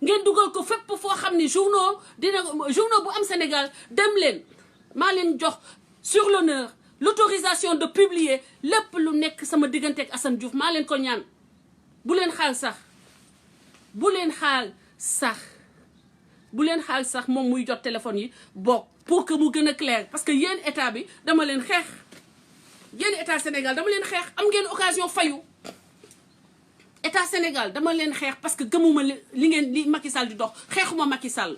A: ngeen dugal ko fépp foo xam ni journaux bu am Sénégal dem leen maa leen jox sur l'honneur l'autorisation de publier lépp lu nekk sama diggante ak Assane Diouf maa leen ko ñaan bu leen xaal sax moom muy jot téléphone yi bokk pour que mu gën a clair parce que yéen état bi dama leen xeex yéen état Sénégal dama leen xeex am ngeen occasion fayu état Sénégal dama leen xeex parce que gëmuma li Macky Sall di dox xeexuma Macky Sall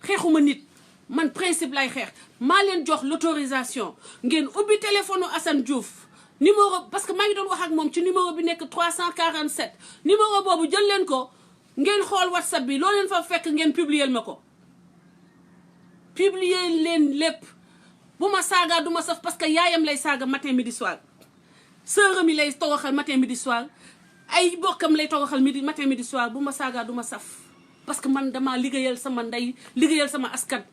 A: xeexuma nit man principe lay xeex maa leen jox l'autorisation ngeen ubbi téléphone u Assane Diouf numéro parce que maa ngi doon wax ak moom ci numéro bi nekk 347 numéro boobu jël leen ko ngeen xool WhatsApp bi loo leen fa fekk ngeen publier ma ko publier leen lépp bu ma saaga du ma saf parce que yaayam lay saaga matin midi soir sœuram yi lay toroxal matin midi soir ay bokkam lay toroxal matin midi soir bu ma saaga du ma saf parce que man dama liggéeyal sama ndey liggéeyal sama askan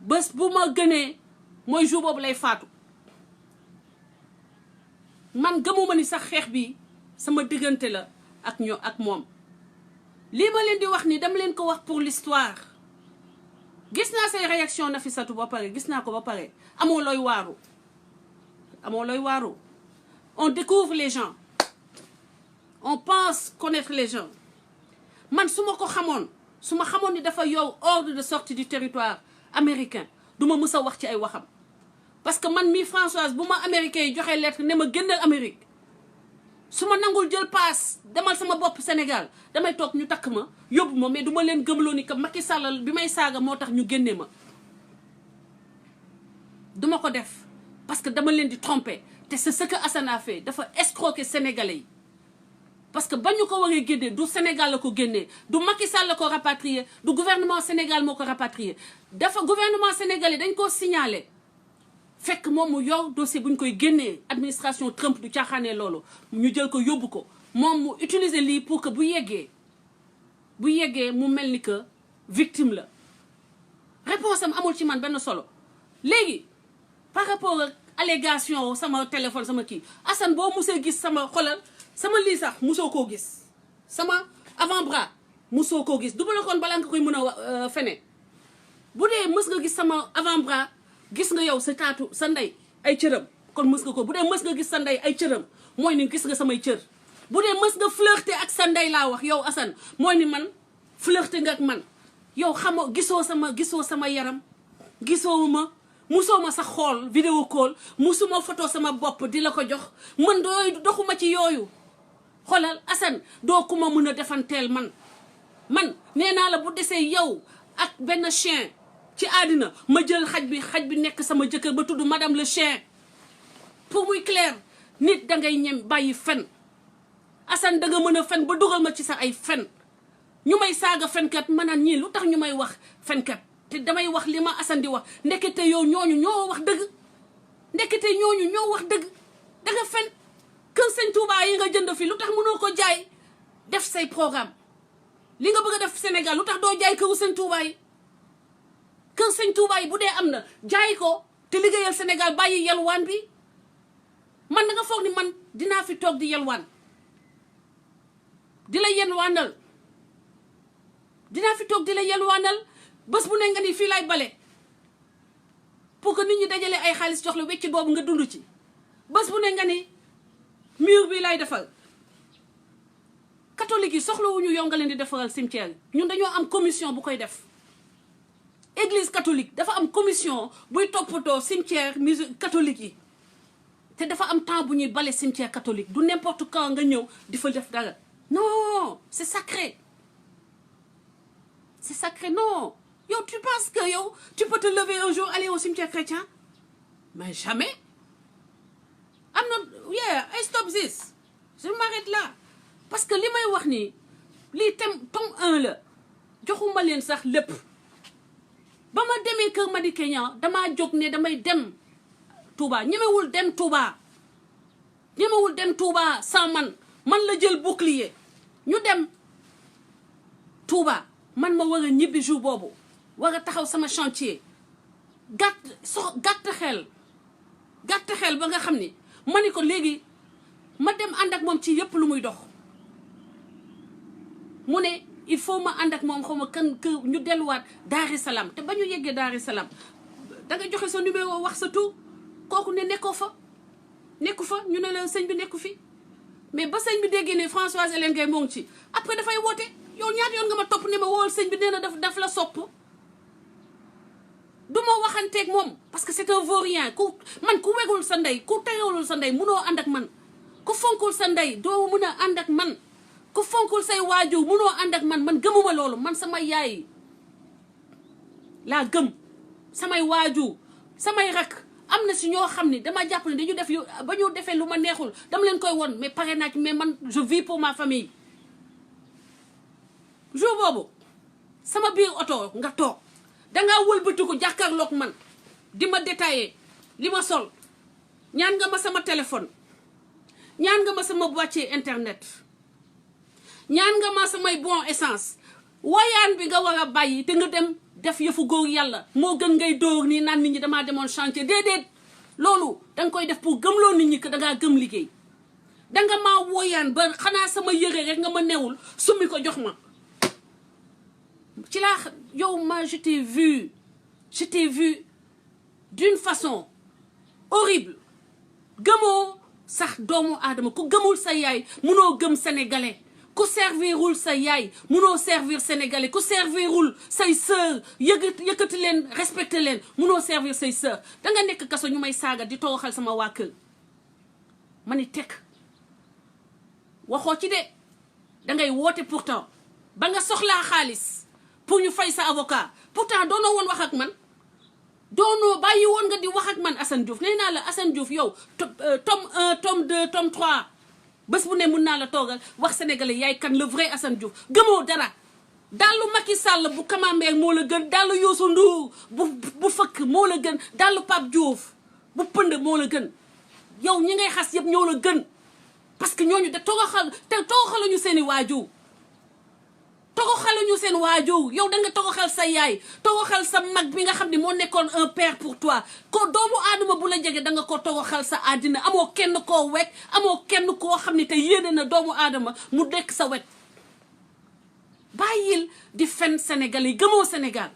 A: bés bu ma gënee mooy jour boobu lay faatu man gëmuma ni sax xeex bi sama diggante la ak moom lii ma leen di wax ni dama leen ko wax pour l'histoire gis naa say réaction Nafissatou ba pare gis naa ko ba pare amoo looy waaru on découvre les gens on pense connaître les gens man su ma xamoon ni dafa yow ordre de sortie du territoire américain du ma mës a wax ci ay waxam parce que man mii Françoise bu ma américain yi joxee lettre ne ma génnal Amérique su ma nangul jël paas demal sama bopp Sénégal damay toog ñu takk ma yóbbu ma mais du ma leen gëmloo ni que Macky Sall bi may saaga moo tax ñu génnee ma duma ko def parce que dama leen di tromper te c'est ce que Assane a fait dafa escroquer Sénégalais yi parce que bañu ko waree génnee du Sénégal la ko génnee du Macky Sall la ko rapatrié du gouvernement Sénégal moo ko rapatrié dafa gouvernement sénégalais dañ koo signalé fekk moom mu yor dossier bu ñu koy génnee administration Trump du caaxaanee loolu ñu jël ko yóbbu ko moom mu utiliser lii pour que bu yeggee mu mel ni que victime la réponse am amul ci man benn solo léegi par rapport ak allégation sama téléphone sama kii Assane boo musee gis sama xolal sama lii sax musoo koo gis sama avant-bras musoo koo gis du ma la koon balaa nga koy mën a fene bu dee mës nga gis sama avant-bras gis nga yow sa taatu sa ndey ay cëram kon mës nga ko bu dee mës nga gis sa ndey ay cëram mooy ni gis nga samay cër bu dee mës nga flirté ak sa ndey laa wax yow Assane mooy ni man flirté nga ak man yow xamoo gisoo sama yaram gisoo ma musoo ma sax xool vidéo call musuma photo sama bopp di la ko jox man doxuma ci yooyu xoolal Assane doo ku ma mën a defanteel man nee naa la bu desee yow ak benn chien ci àddina ma jël xaj bi nekk sama jëkkër ba tudd madame le chien pour muy clair nit dangay ñem bàyyi fen Assane danga mën a fen ba dugal ma ci sa ay fen ñu may saaga fenkat ma naan ñii lu tax ñu may wax fenkat te damay wax li ma Assane di wax ndekete yow ñooñu ñoo wax dëgg danga fen kër sëñ Touba yi nga jënd fi lu tax mënoo ko jaay def say programme li nga bëgg a def Sénégal lu tax doo jaay këru sëñ Touba yi kër sëñ Touba yi bu dee am na jaay ko te liggéeyal Sénégal bàyyi yalwaan bi man da nga foog ni man dinaa fi toog di yalwaan di la yalwaanal bés bu ne nga ni fii lay bale pour que nit ñi dajale ay xaalis jox la wecc boobu nga dund ci bés bu ne nga ni mur bi lay defal catholique yi soxlawuñu yow nga leen di defaral cimetière yi ñun dañoo am commission bu koy def église catholique dafa am commission buy toppatoo cimetière catholique yi te dafa am temps bu ñuy bale cimetière catholique du n'importe quand nga ñëw di fa def dara non c'est sacré non yow tu penses que yow tu peux te lever un jour aller au cimetière chrétien mais jamais I stop this je m'arrête là parce que li may wax nii lii tome 1 la joxuma leen sax lépp ba ma demee kër Madi Kenya damaa jóg ne damay dem Touba ñemewul dem Touba sans man la jël bouclier ñu dem Touba man ma war a ñibbi jour boobu war a taxaw sama chantier gàtt xel ba nga xam ni ma ni ko léegi ma dem ànd ak moom ci yëpp lu muy dox mu ne il faut ma ànd ak moom xaw ma kan ñu delluwaat Dar Salaam te ba ñu yeggee Dar Salaam danga joxe sa numéro wax sa tur kooku ne nekku fa ñu ne la sëñ bi nekku fi mais ba sëñ bi déggee ne Françoise Hélène Gaye moo ngi ci après dafay woote yow ñaata yoon nga ma topp ne ma wool sëñ bi nee na daf la sopp du ma waxanteeg moom parce que c'est un vaurien ku wegul sa ndey ku teewul sa ndey munoo ànd ak man ku fonkul sa ndey doo mun a ànd ak man ku fonkul say waajur munoo ànd ak man gëmuma loolu man sama yaay laa gëm samay waajur samay rak am na si ñoo xam ne dama jàpp ne dañu def ba ñu defee lu ma neexul dama leen koy won mais pare naa ci mais man je vis pour ma famille jour boobu sama biir oto nga toog dangaa wëlbatiku jàkkaarloog man di ma détaillé li ma sol ñaan nga ma sama téléphone ñaan nga ma sama boîtier internet ñaan nga ma samay bon essence wayaan bi nga war a bàyyi te nga dem def yëfu góor yàlla moo gën ngay dóor nii naan nit ñi damaa demoon chantier déedéet loolu danga koy def pour gëmloo nit ñi que dangaa gëm liggéey danga maa woyaan ba xanaa sama yëre rek nga ma newul summi ko jox ma ci laa yow ma je t'ai vu d'une façon horrible gëmoo sax doomu aadama ku gëmul sa yaay munoo gëm sénégalais ku servirul sa yaay munoo servir sénégalais ku servirul say sœur yëkkati leen respecté leen munoo servir say sœur danga nekk kaso ñu may saaga di toroxal sama waa kër ma ni teg waxoo ci de dangay woote pourtant ba nga soxlaa xaalis pour ñu fay sa avocat pourtant doonoo woon wax ak man doonoo bàyyi woon nga di wax ak man Assane Diouf nee naa la Assane Diouf yow tome 1 tome 2 tome 3 bés bu ne mun naa la toogal wax sénégalais yaay kan le vrai Assane Diouf gëmoo dara dallu Macky Sall bu Camembert moo la gën dallu Youssou Ndour bu fëkk moo la gën dallu Pape Diouf bu pënd moo la gën yow ñi ngay xas yëpp ñoo la gën parce que ñooñu de toroxaluñu seeni waajur toroxaluñu seen waajur yow da nga toroxal sa yaay toroxal sa mag bi nga xam ne moo nekkoon un père pour toi ko doomu aadama bu la jege da nga ko toroxal sa àddina amoo kenn koo wekk amoo kenn koo xam ne te yéene na doomu aadama mu dekk sa wet bàyyil di fen Sénégal yi gëmoo Sénégal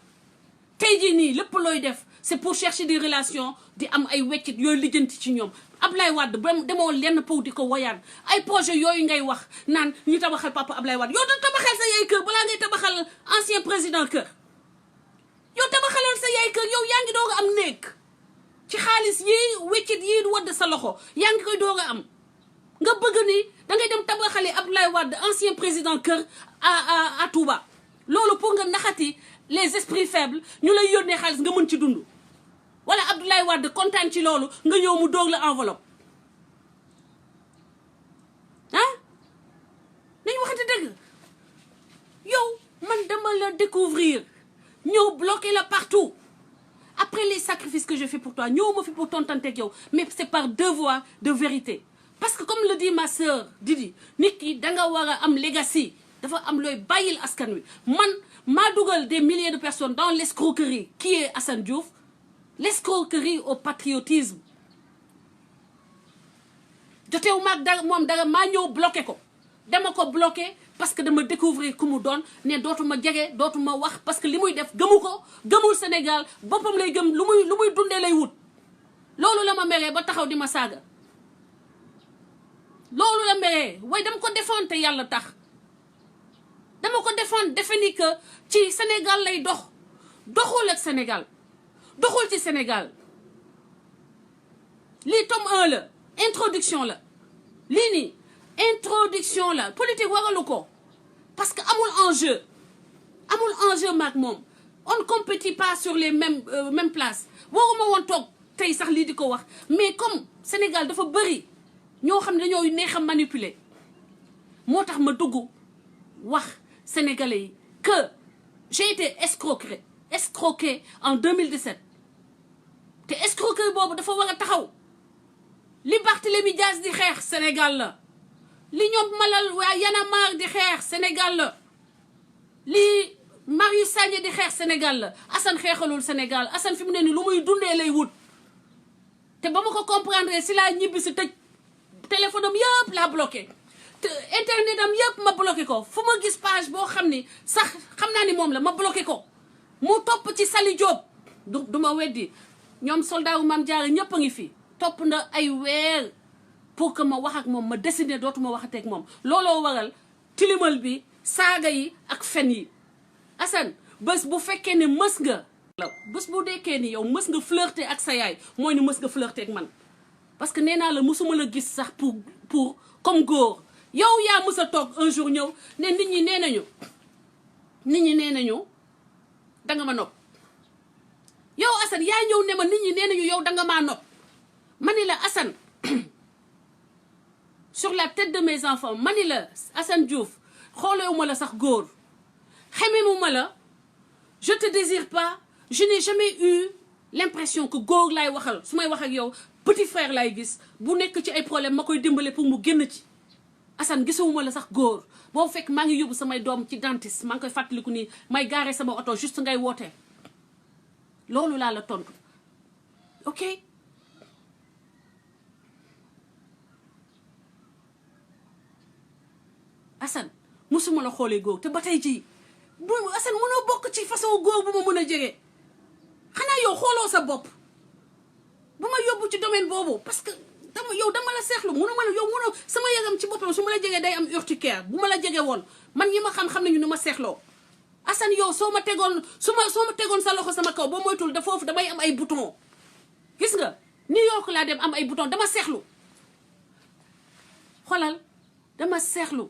A: tey jii nii lépp looy def c'est pour chercher des relations di am ay weccit yooyu lijjanti ci ñoom Ablaye Wade demoo lenn pour di ko woyaan ay projet yooyu ngay wax naan ñu tabaxal papa Ablaye Wade yow da tabaxal sa yaay kër balaa ngay tabaxal ancien président kër yow tabaxalal sa yaay kër yow yaa ngi doog a am néeg ci xaalis yii weccit yii wadd sa loxo yaa ngi koy doog a am nga bëgg ni dangay dem tabaxale Ablaye Wade ancien président kër à Touba loolu pour nga naxati les esprits faibles ñu lay yónnee xaalis nga mën ci dund wala Abdoulaye Wade kontaan ci loolu nga ñëw mu doog la enveloppe ah nañu waxante dëgg yow man dama la découvrir ñëw bloquer la partout après les sacrifices que j'ai fait pour toi ñëw ma fi pour tontanteeg yow mais c'est par devoir de vérité parce que comme le dit ma sœur Didi nit ki danga war a am legacy dafa am looy bàyyil askan wi man maa dugal des milliers de personnes dans l'escroquerie qui est Assane Diouf l'escroquerie au patriotisme jotewu maag dara moom dara maa ñëw bloqué ko dama ko bloqué parce que dama découvrir ku mu doon ne dootuma jege dootuma wax parce que li muy def gëmu ko gëmul Sénégal boppam lay gëm lu muy dundee lay wut loolu la ma meree ba taxaw di ma saaga loolu la meree waaye dama ko défendre te yàlla tax dama ko défendre defe ni que ci Sénégal lay doxul ak Sénégal doxul ci Sénégal lii tome 1 la introduction la lii nii introduction la politique waralu ko parce que amul enjeu maag moom on ne compétit pas sur les mêmes places waruma woon toog tey sax lii di ko wax mais comme Sénégal dafa bëri ñoo xam ne dañoo neex a manipuler moo tax ma dugg wax Sénégalais yi que j'ai été escroqué en 2017 te escroquerie boobu dafa war a taxaw li Barthélémy Dias di xeex Sénégal la li ñoom Malal waa Y'en a marre di xeex Sénégal la li Marius Sagna di xeex Sénégal la Assane xeexalul Sénégal Assane fi mu ne ni lu muy dundee lay wut te ba ma ko comprendre si laa ñibbi si tëj téléphone am yëpp laa bloqué te internet am yëpp ma bloqué ko fu ma gis page boo xam ni sax xam naa ni moom la ma bloqué ko mu topp ci Sali Diop du ma weddi ñoom soldat wu Mame Diarra ñëpp a ngi fi topp na ay weer pour que ma wax ak moom ma décider dootuma waxateeg moom looloo waral tilimal bi saaga yi ak fen yi Assane bés bu fekkee ne mës nga bés bu dekkee ni yow mës nga flirter ak sa yaay mooy ni mës nga flirter ak man parce que nee naa la mësuma la gis sax pour comme góor yow yaa mës a toog un jour ñëw ne nit ñi nee nañu danga ma nopp yow Assane yaa ñëw ne ma nit ñi nee nañu yow danga maa nopp ma ni la Assane sur la tête de mes enfants ma ni la Assane Diouf xoolewuma la sax góor xememuma la je te désire pas je n'ai jamais eu l'impression que góor laay waxal su may wax ak yow petit frère laay gis bu nekk ci ay problème ma koy dimbale pour mu génn ci Assane gisewuma la sax góor boo fekk maa ngi yóbbu samay doom ci dentiste maa ngi koy fàttaliku nii may gaare sama oto juste ngay woote loolu laa la tontu ok Assane musuma la xoolee góor te ba tey jii bu Assane mënoo bokk ci façon góor bu ma mën a jege xanaa yow xooloo sa bopp bu ma yóbbu ci domaine boobu parce que dama la seexlu mënoo sama yaram ci boppam su ma la jegee day am urticaire bu ma la jege woon man ñi ma xam nañu ni ma seexloo Assane yow soo ma tegoon sa loxo sama kaw boo moytul da foofu damay am ay bouton gis nga New York laa dem am ay bouton dama seexlu xoolal dama seexlu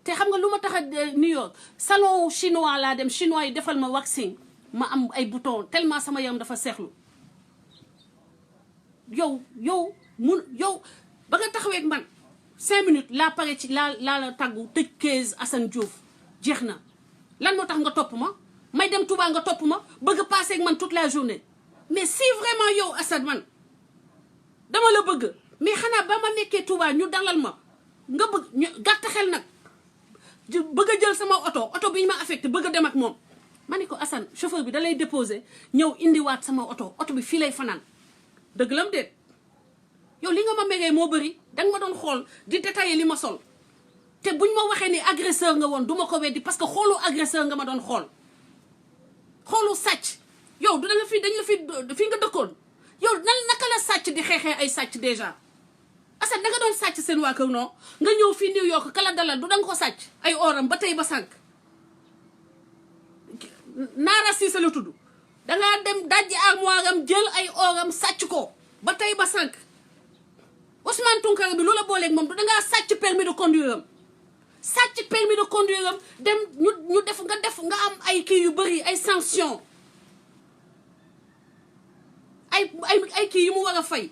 A: te xam nga lu ma tax a New York salon chinois laa dem chinois yi defal ma waxing ma am ay bouton tellement sama yaram dafa seexlu yow ba nga taxawee ak man 5 minutes laa pare ci laa la tàggu tëj kees Assane Diouf jeex na lan moo tax nga topp ma may dem Touba nga topp ma bëgg passer ak man toute la journée mais si vraiment yow Assane man dama la bëgg mais xanaa ba ma nekkee Touba ñu dalal ma nga bëgg ñu gàtt xel nag bëgg a jël sama oto bi ñu ma affecté bëgg a dem ak moom ma ne ko Assane chauffeur bi da lay déposé ñëw indiwaat sama oto bi fii lay fanaan dëgg lam déet yow li nga ma megee moo bëri danga ma doon xool di détaillé li ma sol te buñ ma waxee ni agresseur nga woon du ma ko weddi parce que xoolu agresseur nga ma doon xoolu sàcc yow du da nga dañ la fi nga dëkkoon yow naka la sàcc di xeexee ay sàcc déjà Assane da nga doon sàcc seen waa kër non nga ñëw fii New York kala dalal du da nga ko sàcc ay oram ba tey ba sànq Naara Cissé la tudd dangaa dem dajji armoire am jël ay oram sàcc ko ba tey ba sànq Ousmane Tounkara bi lu la booleeg moom du dangaa sàcc permis de conduire am sàcc permis de conduire am dem ñu def nga am ay kii yu bëri ay sanction ay kii yu mu war a fay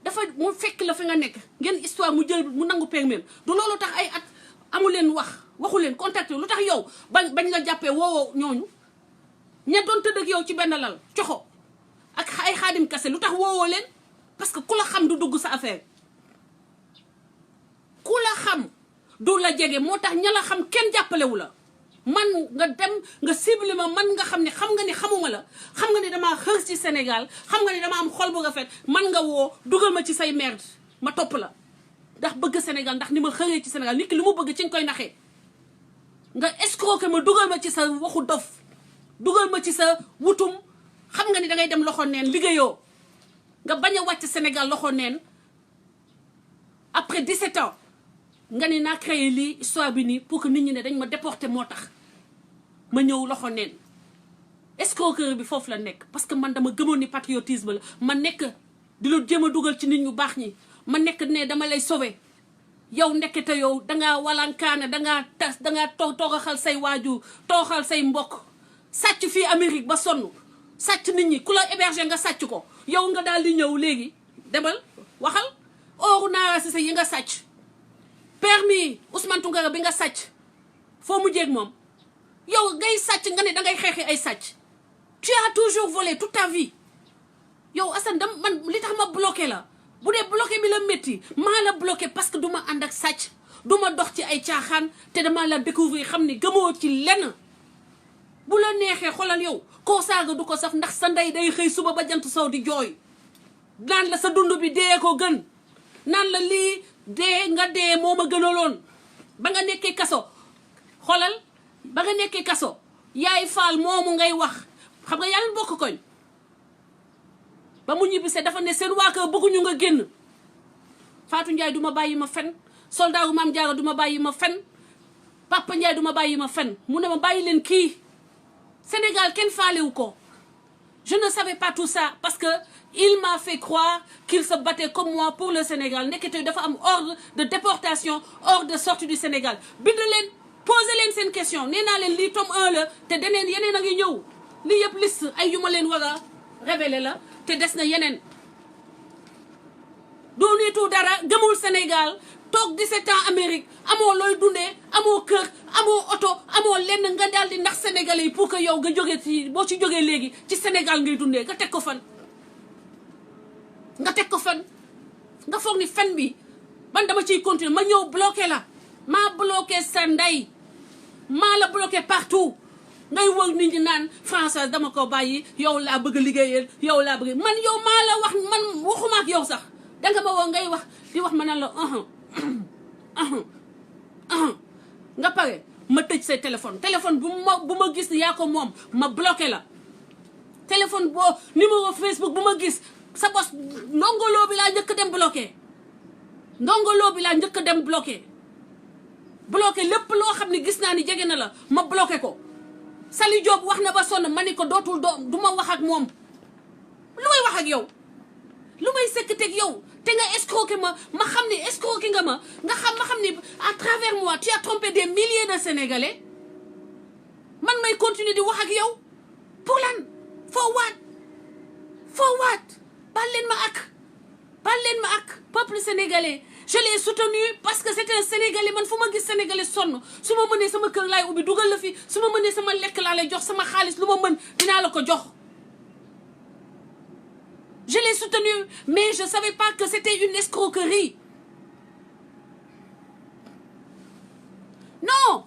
A: dafa mu fekk la fi nga nekk ngeen histoire mu jël mu nangu permis du loolu tax ay at amu leen waxu leen contacté lu tax yow bañ la jàppee woowoo ñooñu ña doon tëdd ak yow ci benn lal coxo ak ay xaadim kase lu tax woowoo leen parce que ku la xam du dugg sa affaire ku la xam du la jege moo tax ña la xam kenn jàppalewu la man nga dem nga ciblé ma man nga xam ne xam nga ni xamuma la xam nga ni damaa xër ci Sénégal xam nga ni dama am xol bu rafet man nga woo dugal ma ci say merde ma topp la ndax bëgg Sénégal ndax ni ma xëree ci Sénégal nit ki lu mu bëgg ci nga koy naxee nga escroquer ma dugal ma ci sa waxu dof dugal ma ci sa wutum xam nga ni dangay dem loxo neen liggéeyoo nga bañ a wàcc Sénégal loxo neen après 17 ans nga ni naa créé lii histoire bi nii pour que nit ñi ne dañ ma déporté moo tax ma ñëw loxo neen escroquerie bi foofu la nekk parce que man dama gëmoon ni patriotisme la ma nekk di lu jéem a dugal ci nit ñu baax ñi ma nekk ne dama lay sauver yow nekkete yow dangaa walankaane dangaa tas dangaa toogaxal say waajur tooxal say mbokk sàcc fii Amérique ba sonn sàcc nit ñi ku la héberger nga sàcc ko yow nga daal di ñëw léegi demal waxal ooru Naara Cissé yi nga sàcc permis Ousmane Tounkara bi nga sàcc foo mujjee ak moom yow ngay sàcc nga ne dangay xeexi ay sàcc tu as toujours volé toute ta vie yow Assane man li tax ma bloqué la bu dee bloqué bi la métti maa la bloqué parce que du ma ànd ak sàcc du ma dox ci ay caaxaan te dama la découvrir xam ni gëmoo ci lenn bu la neexee xoolal yow koo saaga du ko saf ndax sa ndey day xëy suba ba jant sow di jooy naan la sa dund bi dee ko gën naan la lii dee nga dee moo ma gënaloon ba nga nekkee kaso xoolal ba nga nekkee kaso yaay faal moomu ngay wax xam nga yàlla bokk koñ ba mu ñibbisee dafa ne seen waa kër bëgguñu nga génn Fatou Ndiaye du ma bàyyi ma fen soldat wu Maam Jaara du ma bàyyi ma fen Papa Ndiaye du ma bàyyi ma fen mu ne ma bàyyi leen kii Sénégal kenn faalewu ko je ne savais pas tout ça parce que il m'a fait croire qu'il se battait comme moi pour le Sénégal nekkete dafa am ordre de déportation ordre de sortie du Sénégal bind leen poser leen seen question nee naa leen lii tome 1 la te deneen yeneen a ngi ñëw lii yëpp liste ay yu ma leen war a révéler la te des na yeneen doo nitu dara gëmul Sénégal toog 17 ans Amérique amoo looy dundee amoo kër amoo oto amoo lenn nga daal di ndax sénégalais yi pour que yow nga jógee ci boo ci jógee léegi ci Sénégal ngay dundee nga teg ko fan nga foog ni fen bi man dama ciy continuer ma ñëw bloqué la maa bloqué sa ndey maa la bloqué partout ngay wër nit ñi naan Françoise dama ko bàyyi yow laa bëgg a liggéeyal yow laa bëgg man yow maa la wax man waxuma ak yow sax danga ma woo ngay wax di wax ma naan la nga pare ma tëj say téléphone bu ma gis yaa ko moom ma bloqué la téléphone boo numéro Facebook bu ma gis sa bos ndongoloo bi laa njëkk dem bloqué bloqué lépp loo xam ne gis naa ni jege na la ma bloqué ko Sali Diop wax na ba sonn ma ni ko du ma wax ak moom lu may wax ak yow lu may sëkkateeg yow te nga escroqué ma xam ni escroqué nga ma xam ni à travers moi tu as trompé des milliers de Sénégalais man may continuer di wax ak yow pour lan foo waat baal leen ma ak peuple sénégalais je l'ai soutenu parce que c'est un Sénégalais man fu ma gis Sénégalais sonn su ma mënee sama kër laay ubbi dugal la fi su ma mënee sama lekk laa lay jox sama xaalis lu ma mën dinaa la ko jox. Je l'ai soutenu mais je savais pas que c'était une escroquerie. Non,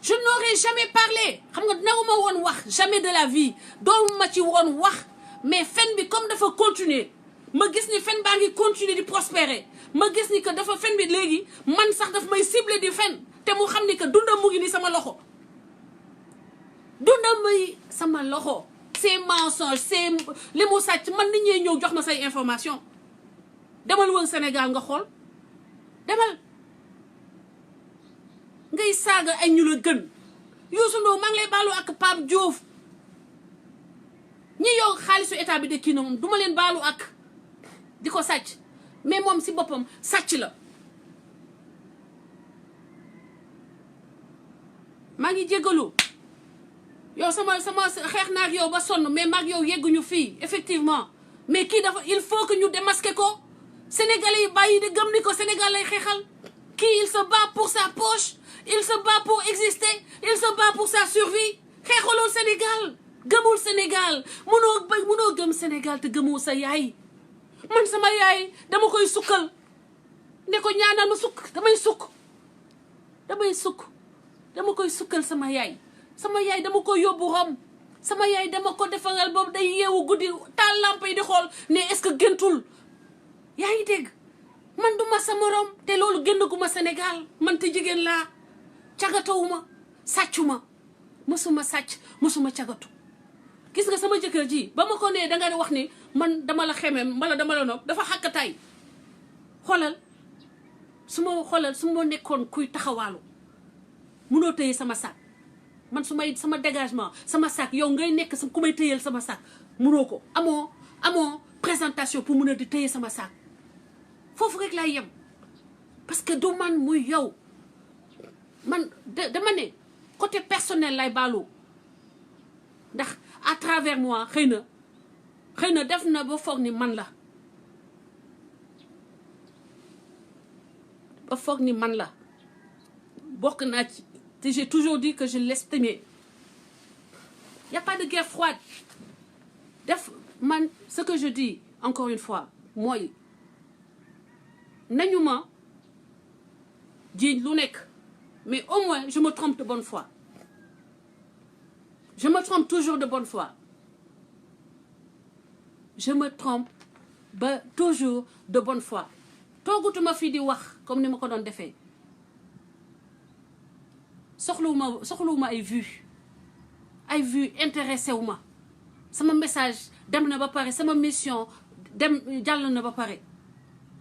A: je n'aurais jamais parlé xam nga nawuma woon wax jamais de la vie doon ma ci woon wax mais fen bi comme dafa continuer ma gis ni fen baa ngi continuer di prospérer ma gis ni que dafa fen bi léegi man sax daf may cibler di fen te mu xam ni que dundam mu ngi ni sama loxo dundam may sama loxo c'est mensonge c'est li mu sàcc man nit ñee ñëw jox ma say information demal wër Sénégal nga xool demal ngay saaga ay ñu la gën Youssou Ndour maa ngi lay baalu ak Pape Diouf ñi yow xaalisu état bi de kii na moom duma leen baalu ak di ko sàcc mais moom si boppam sàcc la maa ngi jégalu yow sama xeex naa ak yow ba sonn mais maag yow yegguñu fii effectivement mais kii dafa il faut que ñu démasquer ko sénégalais yi bàyyi de gëm ni ko Sénégal lay xeexal kii il se bat pour sa poche il se bat pour exister il se bat pour sa survie xeexalul Sénégal gëmul Sénégal mënoo gëm Sénégal te gëmoo sa yaay man sama yaay dama koy sukkal ne ko ñaanal ma sukk damay sukk dama koy sukkal sama yaay dama ko yóbbu Rome sama yaay dama ko defaral boobu day yeewu guddi taal lamp yi di xool ne est-ce que géntul yaa ngi dégg man duma sa morom te loolu génn gu ma Sénégal man te jigéen laa cagatawuma sàccuma mësuma sàcc mësuma cagatu gis nga sama jëkkër ji ba ma ko nee danga wax ni man dama la xemem wala dama la nopp dafa xàkkataay xoolal su ma nekkoon kuy taxawaalu munoo tëye sama sac man sama dégagement sama sac yow ngay nekk ku may tëyal sama sac munoo ko amoo présentation pour mun a di tëye sama sac foofu rek laay yem parce que du man muy yow man dama ne côté personnel lay baalu ndax à travers moi xëy na def na ba foog ni man la bokk naa ci te j'ai toujours dit que je l'estimais y a pas de guerre froide man ce que je dis encore une fois mooy nañu ma jiiñ lu nekk mais au moins je me trompe de bonne foi je me trompe toujours de bonne foi toujours de bonne foi toogutuma fii di wax comme ni ma ko doon defee soxlawuma ay vues intéressé wu ma sama message dem na ba pare sama mission jàll na ba pare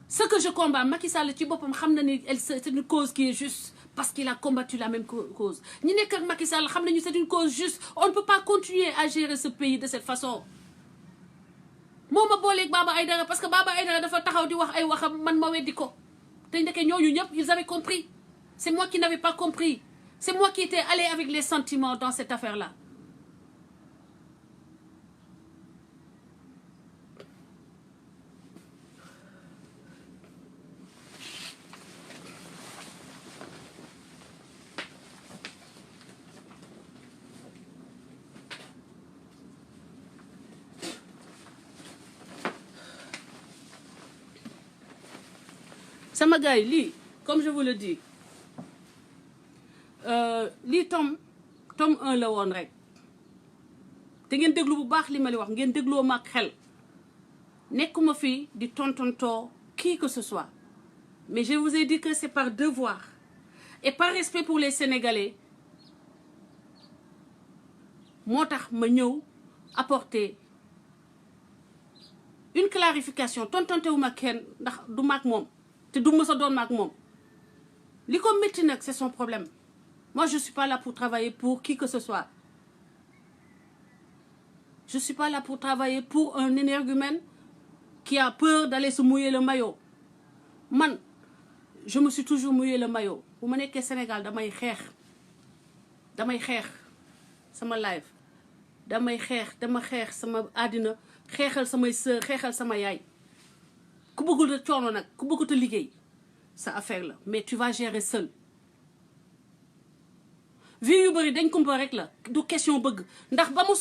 A: ce que je combats Macky Sall ci boppam xam na ni c'est une cause qui est juste parce qu'il a combattu la même cause ñi nekk ak Macky Sall xam nañu c'est une cause juste on ne peut pas continuer à gérer ce pays de cette façon moo ma booleeg Baba Aïdara parce que Baba Aïdara dafa taxaw di wax ay waxam man ma weddi ko te ndeke ñooñu ñëpp ils avaient compris c'est moi qui n'avais pas compris c'est moi qui étais allé avec les sentiments dans cette affaire-là. sama gars yi lii comme je vous le dis lii tome 1 la woon rek te ngeen déglu bu baax li ma li wax ngeen dégloo ma ak xel nekkuma fii di tontontoo qui que ce soit mais je vous ai dit que c'est par devoir et par respect pour les Sénégalais moo tax ma ñëw apporter une clarification tontontewu ma kenn ndax du maag moom te du ma sa doon maag moom li ko métti nag c'est son problème moi je suis pas là pour travailler pour qui que ce soit je suis pas là pour travailler pour un énergumène qui a peur d'aller se mouiller le maillot man je me suis toujours mouillé le maillot bu ma nekkee Sénégal damay xeex sama live dama xeex sama àddina xeexal samay sœur xeexal sama yaay ku bëggul a coono nag ku bëggut a liggéey sa affaire la mais tu vas gérer seul vie yu bëri dañ kumpa rek la du question bëgg ndax ba mu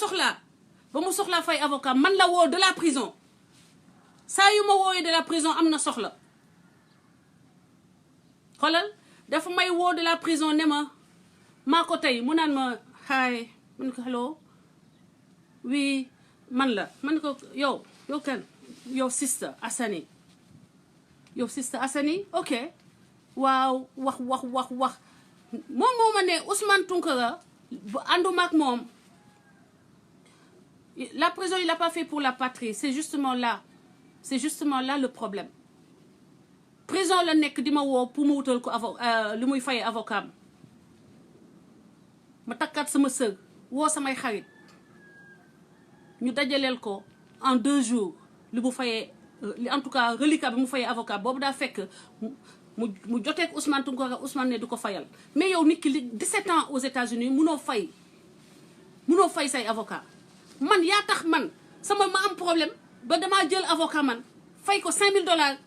A: soxlaa fay avocat man la woo de la prison saa yu ma wooyee de la prison am na soxla xoolal dafa may woo de la prison ne ma maa ko tey mu naan ma hi man ko hello oui man la man ko yow kan yow sister Assani ok waaw wax moom moo ma ne Ousmane Tounkara ànduma ak moom la prison il a pas fait pour la patrie c'est justement là le problème prison la nekk di ma woo pour mu wutal ko lu muy fayee avocat ma takkaat sama sër woo samay xarit ñu dajaleel ko en 2 jours li mu fayee en tout cas reliquat bi mu fayee avocat boobu daa fekk mu joteeg Ousmane Tounkara Ousmane ne du ko fayal mais yow nit ki li 17 ans aux États-Unis munoo fay say avocat man yaa tax man ma am problème ba damaa jël avocat man fay ko $5000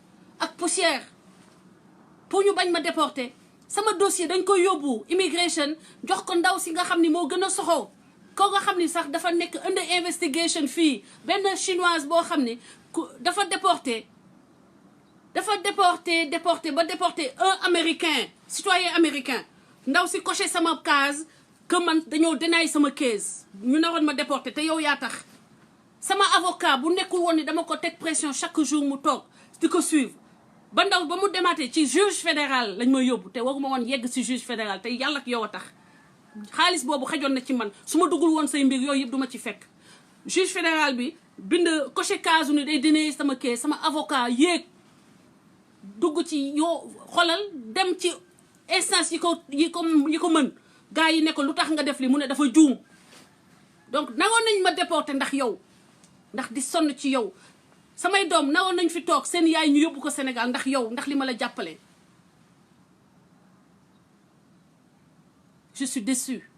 A: ak poussière pour ñu bañ ma déporter sama dossier dañ koy yóbbu immigration jox ko ndaw si nga xam ni moo gën a soxoo ko nga xam ni sax dafa nekk under investigation fii benn chinoise boo xam ni dafa déporté ba déporté un américain citoyen américain ndaw si coché sama case que man dañoo deny sama case ñu naroon ma déporté te yow yaa tax sama avocat bu nekkul woon ni dama ko teg pression chaque jour mu toog di ko suivre ba ndaw ba mu demaatee ci juge fédéral lañ may yóbbu te waruma woon yegg si juge fédéral te yàlla ak yow a tax xaalis boobu xajoon na ci man su ma duggul woon say mbir yooyu yëpp duma ci fekk juge fédéral bi bind coché case ni day dinaye sama kee sama avocat yéeg dugg ci yoo xolal dem ci instance yi ko mën gars yi ne ko lu tax nga def li mu ne dafa juum donc naroon nañ ma déporté ndax yow ndax di sonn ci yow samay doom naroon nañ fi toog seen yaay ñu yóbbu ko Sénégal ndax yow ndax li ma la jàppale je suis déçue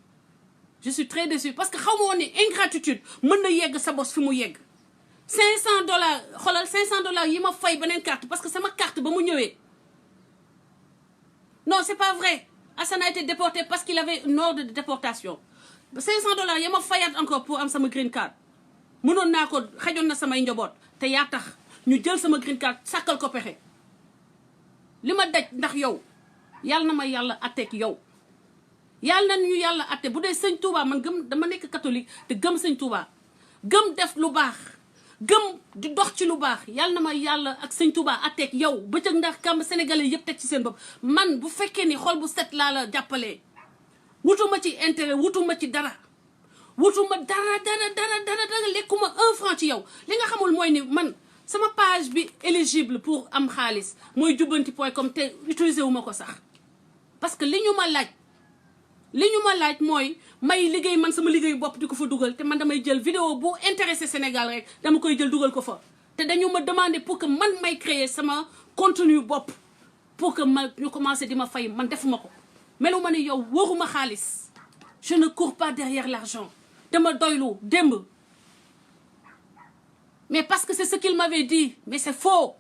A: je suis très déçue parce que xaw ma woon ni ingratitude mën na yegg sa bos fi mu yegg $500 xoolal $500 yi ma fay beneen carte parce que sama carte ba mu ñëwee non c'est pas vrai Assane a été déporté parce qu'il avait une ordre de déportation $500 yi ma fayaat encore pour am sama green card mënoon naa ko xajoon na samay njaboot te yaa tax ñu jël sama green card sàkkal ko pexe li ma daj ndax yow yàlla na ma yàlla atteeg yow yàlla na ñu yàlla atte bu dee sëñ Touba man dama nekk catholique te gëm sëñ Touba gëm def lu baax gëm di dox ci lu baax yàlla na ma yàlla ak sëñ Touba atteeg yow bëccëg ndax kam sénégalais yëpp teg ci seen bopp man bu fekkee ni xol bu set laa la jàppalee wutuma ci intérêt wutuma ci dara dara lekkuma 1 franc ci yow li nga xamul mooy ni man sama page bi éligible pour am xaalis mooy jubbanti.com te utiliser wu ma ko sax parce que li ñu ma laaj mooy may liggéey man sama liggéey bopp di ko fa dugal te man damay jël vidéo bu intéressé Sénégal rek dama koy jël dugal ko fa te dañu ma demander pour que man may créer sama contenu bopp pour que ñu commencé di ma fay man defuma ko melu ma ni yow waruma xaalis je ne cours pas derrière l'argent dama doylu démb mais parce que c'est ce qu'il m'avait dit mais c'est faux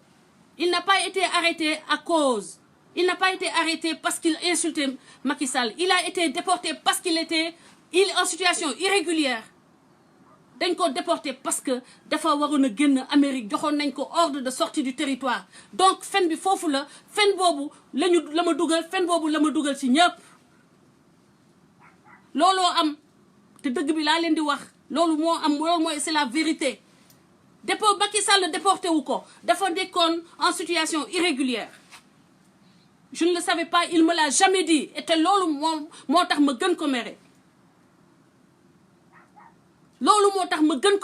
A: il n'a pas été arrêté à cause il n'a pas été arrêté parce qu'il insultait Macky Sall il a été déporté parce qu'il était en situation irrégulière dañ ko déporté parce que dafa waroon a génn Amérique joxoon nañ ko ordre de sortie du territoire donc fen bi foofu la fen boobu la ma dugal ci ñëpp looloo am te dëgg bi laa leen di wax loolu mooy c'est la vérité dépôt Macky Sall déporté wu ko dafa nekkoon en situation irrégulière je ne le savais pas il me l'a jamais dit et te loolu moo tax ma gën ko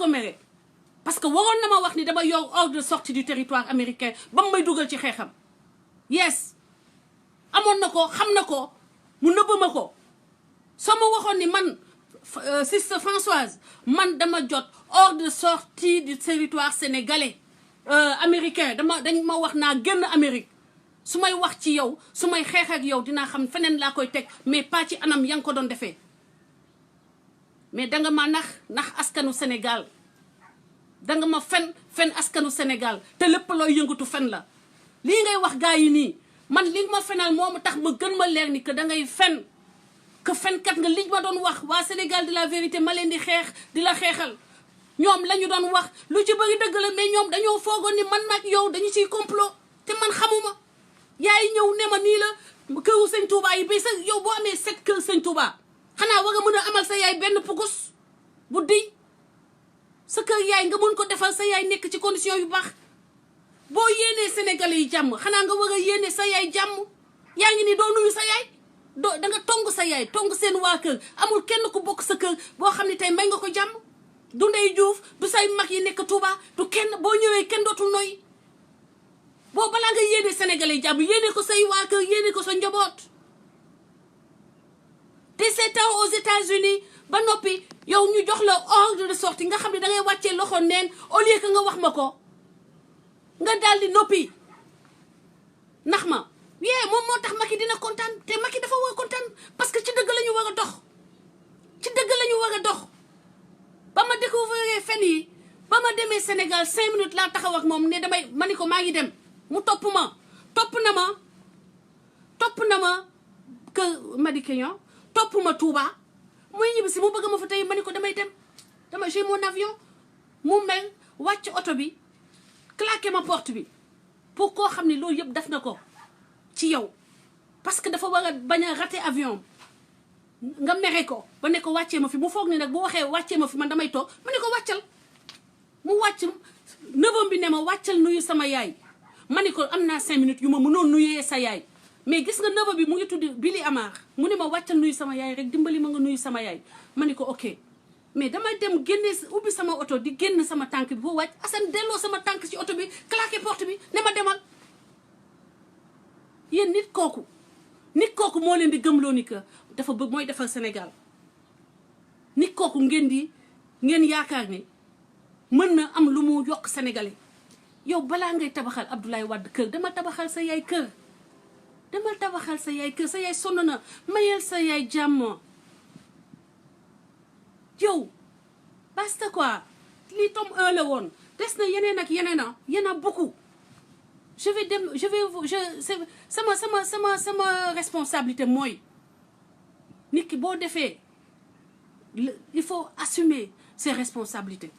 A: mere parce que waroon na ma wax ni dama yor ordre de sortie du territoire américain ba mu may dugal ci xeexam yes amoon na ko xam na ko mu nëbb ma ko soo ma waxoon ni man Sister Françoise man dama jot ordre de sortie du territoire sénégalais américain dañ ma wax naa génn Amérique su may wax ci yow su may xeex ak yow dinaa xam feneen laa koy teg mais pas ci anam yaa ngi ko doon defee mais danga ma nax askanu Sénégal danga ma fen askanu Sénégal te lépp looy yëngatu fen la lii ngay wax gaa yi nii man li nga ma fenal moo ma tax ma gën ma leer ni que da ngay fen que fenkat nga liñ ma doon wax waa Sénégal de la vérité ma leen di xeex di la xeexal ñoom la ñu doon wax lu ci bëri dëgg la mais ñoom dañoo foogoon ni man nag yow dañu ciy complot te man xamuma yaay ñëw ne ma nii la këru sëñ Touba yi bay sa yow boo amee 7 kër sëñ Touba xanaa war nga mën a amal sa yaay benn pukus bu diñ sa kër yaay nga mën ko defal sa yaay nekk ci condition yu baax boo yéenee Sénégalais yi jàmm xanaa nga war a yéene sa yaay jàmm yaa ngi ni doo nuyu sa yaay doo da nga tong sa yaay tong seen waa kër amul kenn ku bokk sa kër boo xam ne tey may nga ko jàmm du Ndey Juuf du say mag yi nekk Touba du kenn boo ñëwee kenn dootul noy boo balaa nga yéene Sénégalais yi jàmm yéene ko say waa kër yéene ko sa njaboot te 7 ans aux États-Unis ba noppi yow ñu jox la ordre de sortie nga xam ne da ngay wàccee loxo neen au lieu que nga wax ma ko nga daal di noppi ndax ma moom moo tax Macky dina kontaan te Macky dafa war a kontaan parce que ci dëgg la ñu war a dox ci dëgg la ñu war a dox ba ma découvrir fen yi ba ma demee Sénégal 5 minutes laa taxaw ak moom ne damay ma ni ko maa ngi dem mu topp na ma que Madikénian topp ma Touba muy ñibbi si mu bëgg ma fa tey ma ni ko damay dem j'ai mon avion mu mel wàcc oto bi claqué ma porte bi pour koo xam ne loolu yëpp def na ko ci yow parce que dafa war a bañ a raté avion nga mere ko ba ne ko wàccee ma fi mu foog ni nag bu waxee wàccee ma fi man damay toog ma ne ko wàccal mu wàcc neveu bi ne ma wàccal nuyu sama yaay ma ne ko am naa 5 minutes yu ma mënoon nuyee sa yaay mais gis nga neveu bi mu ngi tudd Billy Amar mu ne ma wàccal nuyu sama yaay rek dimbali ma nga nuyu sama yaay ma ne ko ok mais damay dem génne ubbi sama oto di génn sama tànk bi bu wàcc Assane delloo sama tànk ci oto bi claqué porte bi ne ma demal yéen nit kooku moo leen di gëmloo ni que dafa bëgg mooy defal Sénégal nit kooku ngeen yaakaar ni mën na am lu mu yokk Sénégalais yow balaa ngay tabaxal Abdoulaye Wade kër dama tabaxal sa yaay kër sa yaay sonn na mayel sa yaay jàmm yow basta quoi lii tome 1 la woon des na yeneen ak yeneen y'en a beaucoup sama responsabilité mooy nit ki boo defee il faut assumer ses responsabilités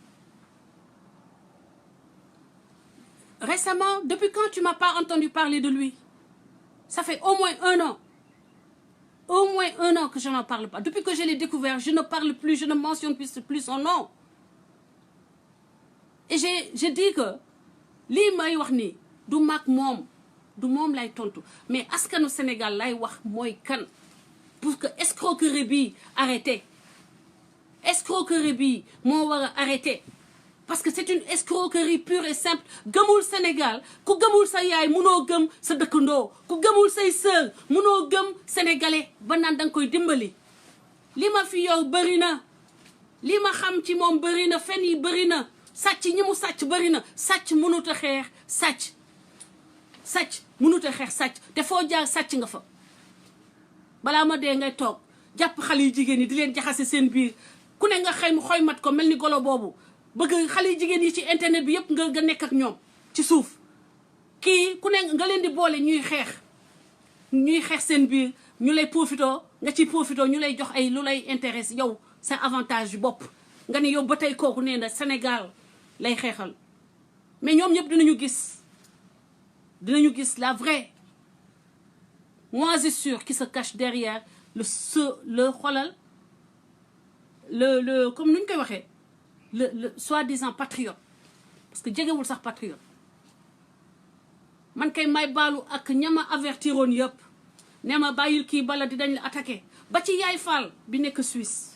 A: récemment depuis quand tu m'as pas entendu parler de lui ça fait au moins 1 an que je n'en parle pas depuis que je l'ai découvert je ne parle plus je ne mentionne plus son nom et je dis que lii may wax nii du mag moom lay tontu mais askanu Sénégal lay wax mooy kan pour que escroquerie bi arrêté escroquerie bi moo war a arrêté parce que c'est une escroquerie pure et simple gëmul Sénégal ku gëmul sa yaay munoo gëm sa dëkkandoo ku gëmul say sœur munoo gëm sénégalais ba naan danga koy dimbali li ma fi yow bëri na li ma xam ci moom bëri na fen yi bëri na sàcc ñi mu sàcc bëri na sàcc mënut a xeex sàcc mënut a xeex sàcc te foo jaar sàcc nga fa balaa ma dee ngay toog jàpp xale yu jigéen yi di leen jaxase seen biir ku ne nga xëy xooy mat ko mel ni golo boobu bëgg xale yu jigéen yi ci internet bi yëpp nga nekk ak ñoom ci suuf kii ku ne nga leen di boole ñuy xeex seen biir ñu lay profitoo nga ciy profitoo ñu lay jox ay lu lay intéresse yow sa avantage yu bopp nga ne yow ba tey kooku nee na Sénégal lay xeexal mais ñoom ñëpp dinañu gis la vraie moisissure qui se cache derrière le comme nuñ koy waxee le soi-disant patriote parce que jegewul sax patriote man kay may baalu ak ñama avertiroon yëpp ne ma bàyyil kii bala di dañ la attaqué ba ci yaay Fall bi nekk Suisse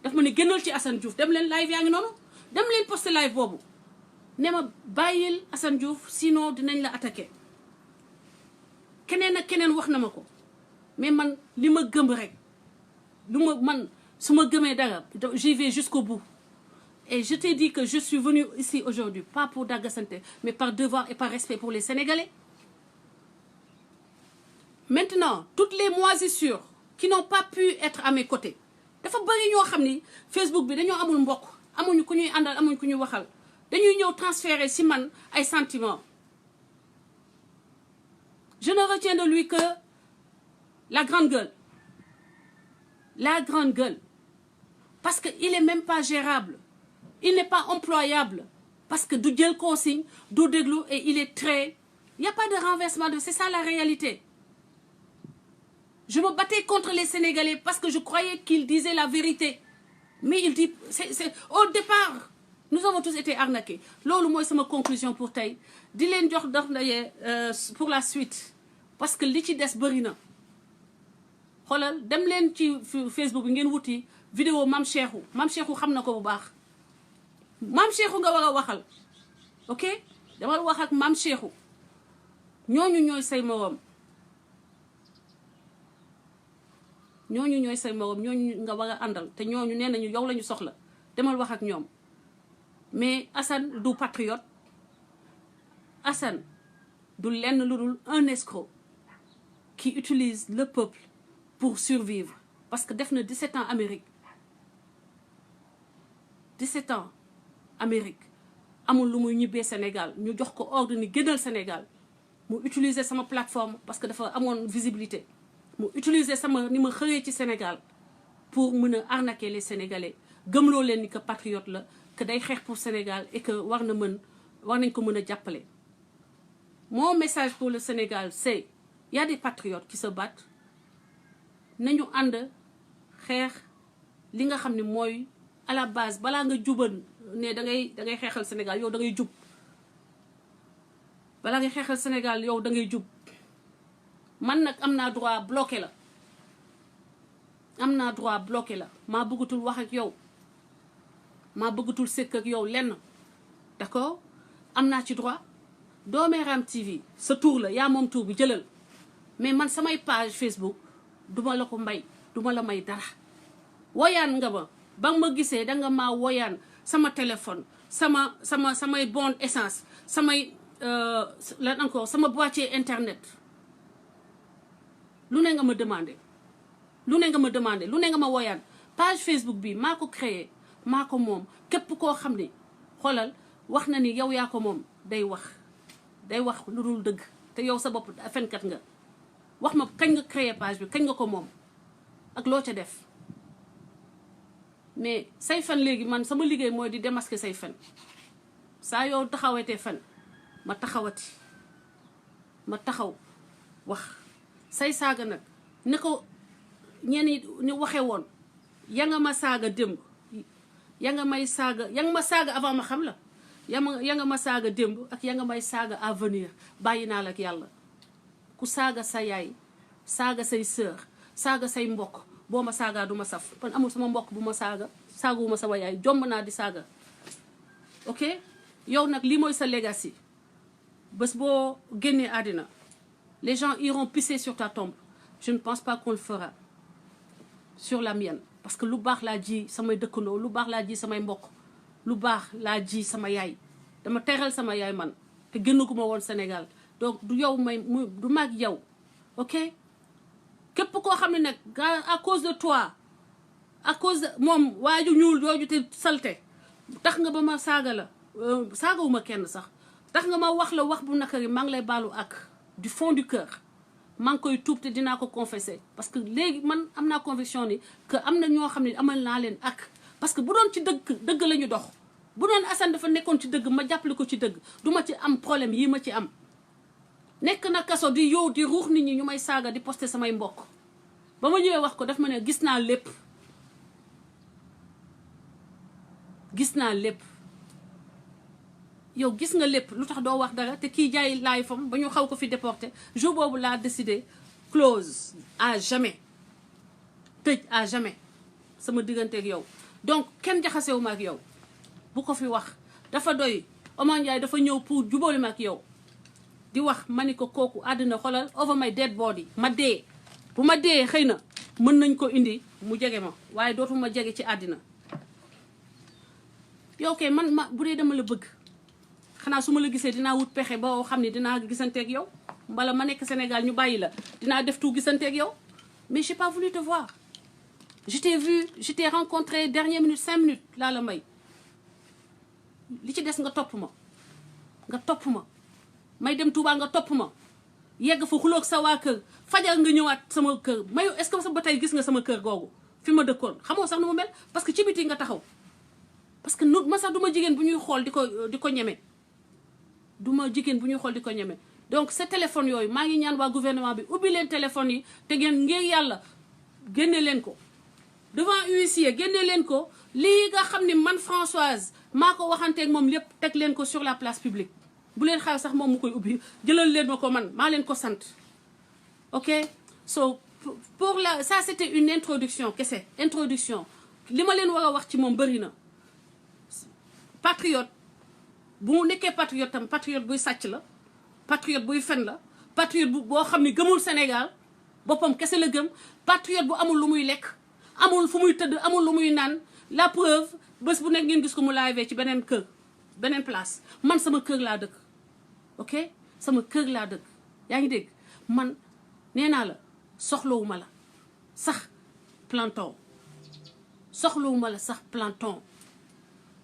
A: daf ma ne génnal ci Assane Diouf dem leen live yaa ngi noonu dem leen poster live boobu ne ma bàyyil Assane Diouf sinon dinañ la attaqué keneen ak keneen wax na ma ko mais man li ma gëm rek su ma gëmee dara j'y vais jusqu'au bout et je t'ai dit que je suis venue ici aujourd'hui pas pour daggasante mais par devoir et par respect pour les Sénégalais maintenant toutes les moisissures qui n'ont pas pu être à mes côtés dafa bëri ñoo xam ni Facebook bi dañoo amul mbokk amuñu ku ñuy àndal amuñu ku ñuy waxal dañuy ñëw transférer si man ay sentiments je ne retiens de lui que la grande gueule. La grande gueule. Parce qu'il n'est même pas gérable. Il n'est pas employable. Parce que du jël consigne, du déglu, et il est très... Il n'y a pas de renversement. C'est ça la réalité. Je me battais contre les Sénégalais parce que je croyais qu'ils disaient la vérité. Mais il dit... Au départ, nous avons tous été arnaqués. Loolu mooy sama conclusion pour tey. Di leen jox dox ndaje pour la suite. Parce que li ci des bëri na. Xoolal dem leen ci Facebook bi ngeen wuti vidéo Mame Cheikhou. Mame Cheikhou xam na ko bu baax. Mame Cheikhou nga war a waxal. Ok? Dama wax ak Mame Cheikhou. Ñooñu ñooy say moroom. Ñooñu ñooy say moroom, ñooñu nga war a àndal te ñooñu nee nañu yow lañu soxla. Demal wax ak ñoom. Mais Assane du patriote. Assane du lenn lu dul un escroc qui utilise le peuple pour survivre. Parce que def na 17 ans Amérique. 17 ans Amérique. Amul lu muy ñibbee Sénégal. Ñu jox ko ordre ni génnal Sénégal. Mu utiliser sama plateforme parce que dafa amoon visibilité. Mu utiliser sama ni ma xëree ci Sénégal pour mën a arnaquer les Sénégalais. Gëmloo leen ni que patriote la, que day xeex pour Sénégal et que war nañ ko mën a jàppale. Mon message pour le Sénégal, c'est il y a des patriotes qui se battent. Nañu ànd xeex li nga xam ne mooy à la base balaa nga juban ne da ngay xeexal Sénégal yow da ngay jub. Balaa ngay xeexal Sénégal yow da ngay jub. Man nag am naa droit bloqué la. Am naa droit bloqué la. Maa bëggatul wax ak yow. Maa bëggatul sekk ak yow lenn. D'accord? Am naa ci droit. Dooméram TV sa tour la yaa moom tour bi jëlal. Mais man samay page Facebook duma la ko may. Duma la may dara. Woyaan nga ma. Ba ma gisee da nga maa woyaan sama téléphone. samay bon essence. Samay lan encore sama boîtier internet. Lu ne nga ma demandé. Lu ne nga ma woyaan. Page Facebook bi maa ko créé. Maa ko moom. Képp koo xam ne xoolal wax na ni yow yaa ko moom day wax lu dul dëgg te yow sa bopp fenkat nga wax ma kañ nga créé page bi kañ nga ko moom ak loo ca def mais say fen léegi man sama liggéey mooy di démasquer say fen saa yow taxawetee fen ma taxaw wax say saaga nag ne ko ñenn ni waxee woon ya nga ma saaga démb ya nga ma saaga avant ma xam la ya nga ma saaga démb ak ya nga may saaga à venir bàyyi naa la ak yàlla ku saaga sa yaay saaga say sœur saaga say mbokk boo ma saagaa du ma saf kon amul sama mbokk bu ma saaguma sama yaay jomb naa di saaga ok yow nag lii mooy sa legacy bés boo génnee àddina les gens iront pisser sur ta tombe je ne pense pas qu'on le fera sur la mienne parce que lu baax laa ji samay dëkkandoo lu baax laa ji samay mbokk lu baax laa ji sama yaay dama teral sama yaay man te génnaguma woon Sénégal donc du yow du mag yow ok képp koo xam ne nag à cause de toi à cause de moom waaju ñuul jooju te salte tax nga ba ma saaga la saagawuma kenn sax tax nga ma wax la wax bu nakari maa ngi lay baalu ak du fond du cœur maa ngi koy tuub te dinaa ko confesser parce que léegi man am naa conviction ni que am na ñoo xam ne amal naa leen ak parce que bu doon ci dëgg la ñu dox bu doon Assane dafa nekkoon ci dëgg ma jàppale ko ci dëgg du ma ci am problème yii ma ci am nekk na kaso di yow di ruux nit ñi ñu may saaga di poster samay mbokk ba ma ñëwee wax ko daf ma ne gis naa lépp yow gis nga lépp lu tax doo wax dara te kii jaay laay fam ba ñu xaw ko fi déporté jour boobu laa décidé close à jamais tëj à jamais sama digganteeg yow donc kenn jaxasewu ma ak yow bu ko fi wax dafa doy Omar Ndiaye dafa ñëw pour jubóoli ma ak yow di wax ma ni ko kooku àddina xolal over my dead body ma dee bu ma dee xëy na mën nañ ko indi mu jege ma waaye dootuma jege ci àddina yow kay man bu dee dama la bëgg xanaa su ma la gisee dinaa wut pexe boo xam ne dinaa gisanteeg yow mbala ma nekk Sénégal ñu bàyyi la dinaa def tout gisanteeg yow mais j'ai pas voulu te voir je t'ai vu je t'ai rencontré dernière minute 5 minutes laa la may li ci des nga topp ma may dem Touba nga topp ma yegg fa xuloog sa waa kër fajar nga ñëwaat sama kër mayu est-ce que sa ba tey gis nga sama kër googu fi ma dëkkoon xamoo sax nu mu mel parce que ci biti nga taxaw parce que nu ma sax du ma jigéen bu ñuy xool di ko ñeme du ma jigéen bu ñuy xool di ko ñeme donc ces téléphones yooyu maa ngi ñaan waa gouvernement bi ubbi leen téléphones yi te ngeen ngir yàlla génne leen ko devant huissier génne leen ko lii nga xam ne man Françoise maa ko waxanteeg moom lépp teg leen ko sur la place publique bu leen xaar sax moom mu koy ubbi jëlal leen ma ko man maa leen ko sant ok so pour la ça c'était une introduction kese introduction li ma leen war a wax ci moom bëri na patriote bu mu nekkee patriote tam patriote buy sàcc la patriote buy fen la patriote boo xam ne gëmul Sénégal boppam kese la gëm patriote bu amul lu muy lekk amul fu muy tëdd amul lu muy naan la preuve bés bu nekk ngeen gis ko mu live ci beneen kër beneen place man sama kër laa dëkk ok sama kër laa dëkk yaa ngi dégg man nee naa la soxlawuma la sax planton soxlawuma la sax planton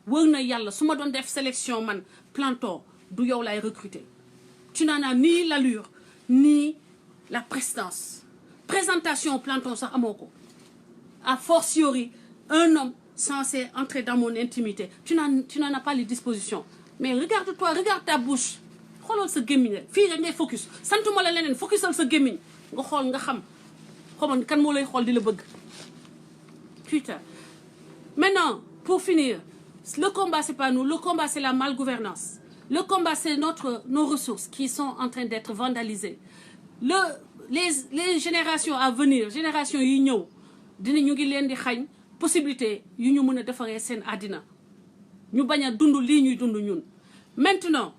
A: wër na yàlla su ma doon def sélection man planton du yow lay recruter tu n'en as ni l'allure ni la prestance présentation planton sax amoo ko a fortiori un homme censé entrer dans mon intimité tu n'en as pas les dispositions mais regarde-toi regarde ta bouche xoolal sa gémmiñ rek fii rek ngay focus santuma la leneen focusal sa gémmiñ nga xool nga xam xamoon kan moo lay xool di la bëgg putain maintenant pour finir le combat c'est pas nous le combat c'est la malgouvernance le combat c'est nos ressources qui sont en train d'être vandalisées les générations à venir génération yi ñëw ñu ngi leen di xañ possibilité yu ñu mën a defaree seen àddina ñu bañ a dund lii ñuy dund ñun maintenant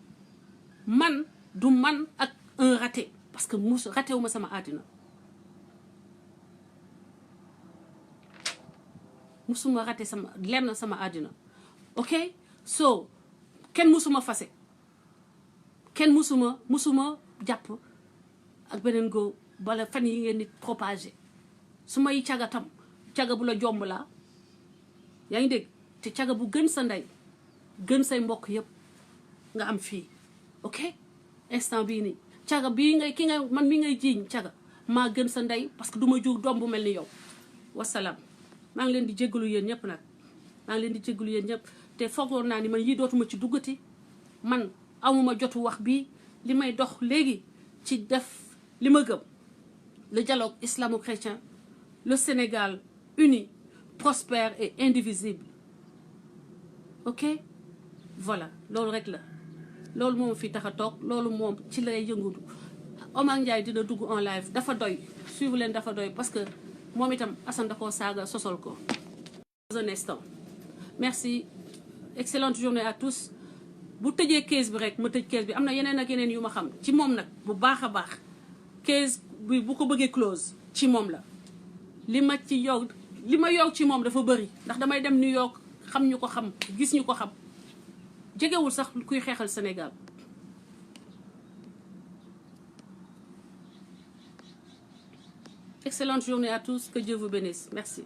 A: man du man ak un raté parce que raté wu ma sama àddina musuma raté sama lenn sama àddina ok so kenn musuma fase kenn musuma jàpp ak beneen góor bala fan yi ngeen di propager su may cagatam caga bu la jomb laa yaa ngi dégg te caga bu gën sa ndey gën say mbokk yëpp nga am fii ok instant bii nii caga bii man mi ngay jiiñ caga maa gën sa ndey parce que du ma jur doom bu mel ni yow wasalaam maa ngi leen di jéggalu yéen ñëpp nag maa ngi leen di jéggalu yéen ñëpp te foogoon naa ni man yii dootuma ci duggati man amuma jotu wax bii li may dox léegi ci def li ma gëm le dialogue islamo-chrétien le Sénégal uni prospère et indivisible ok voilà loolu rek la loolu moom fi tax a toog loolu moom ci lay yëngudu Omar Ndiaye dina dugg en live dafa doy suivre leen dafa doy parce que moom itam Assane da koo saaga sosol ko dans un instant merci excellente journée à tous bu tëjee case bi rek ma tëj case bi am na yeneen ak yeneen yu ma xam ci moom nag bu baax a baax case bi bu ko bëggee close ci moom la li ma yow ci moom dafa bëri ndax damay dem New York xam ñu ko xam gis ñu ko xam jegewul sax kuy xeexal Sénégal excellente journée à tous que Dieu vous bénisse merci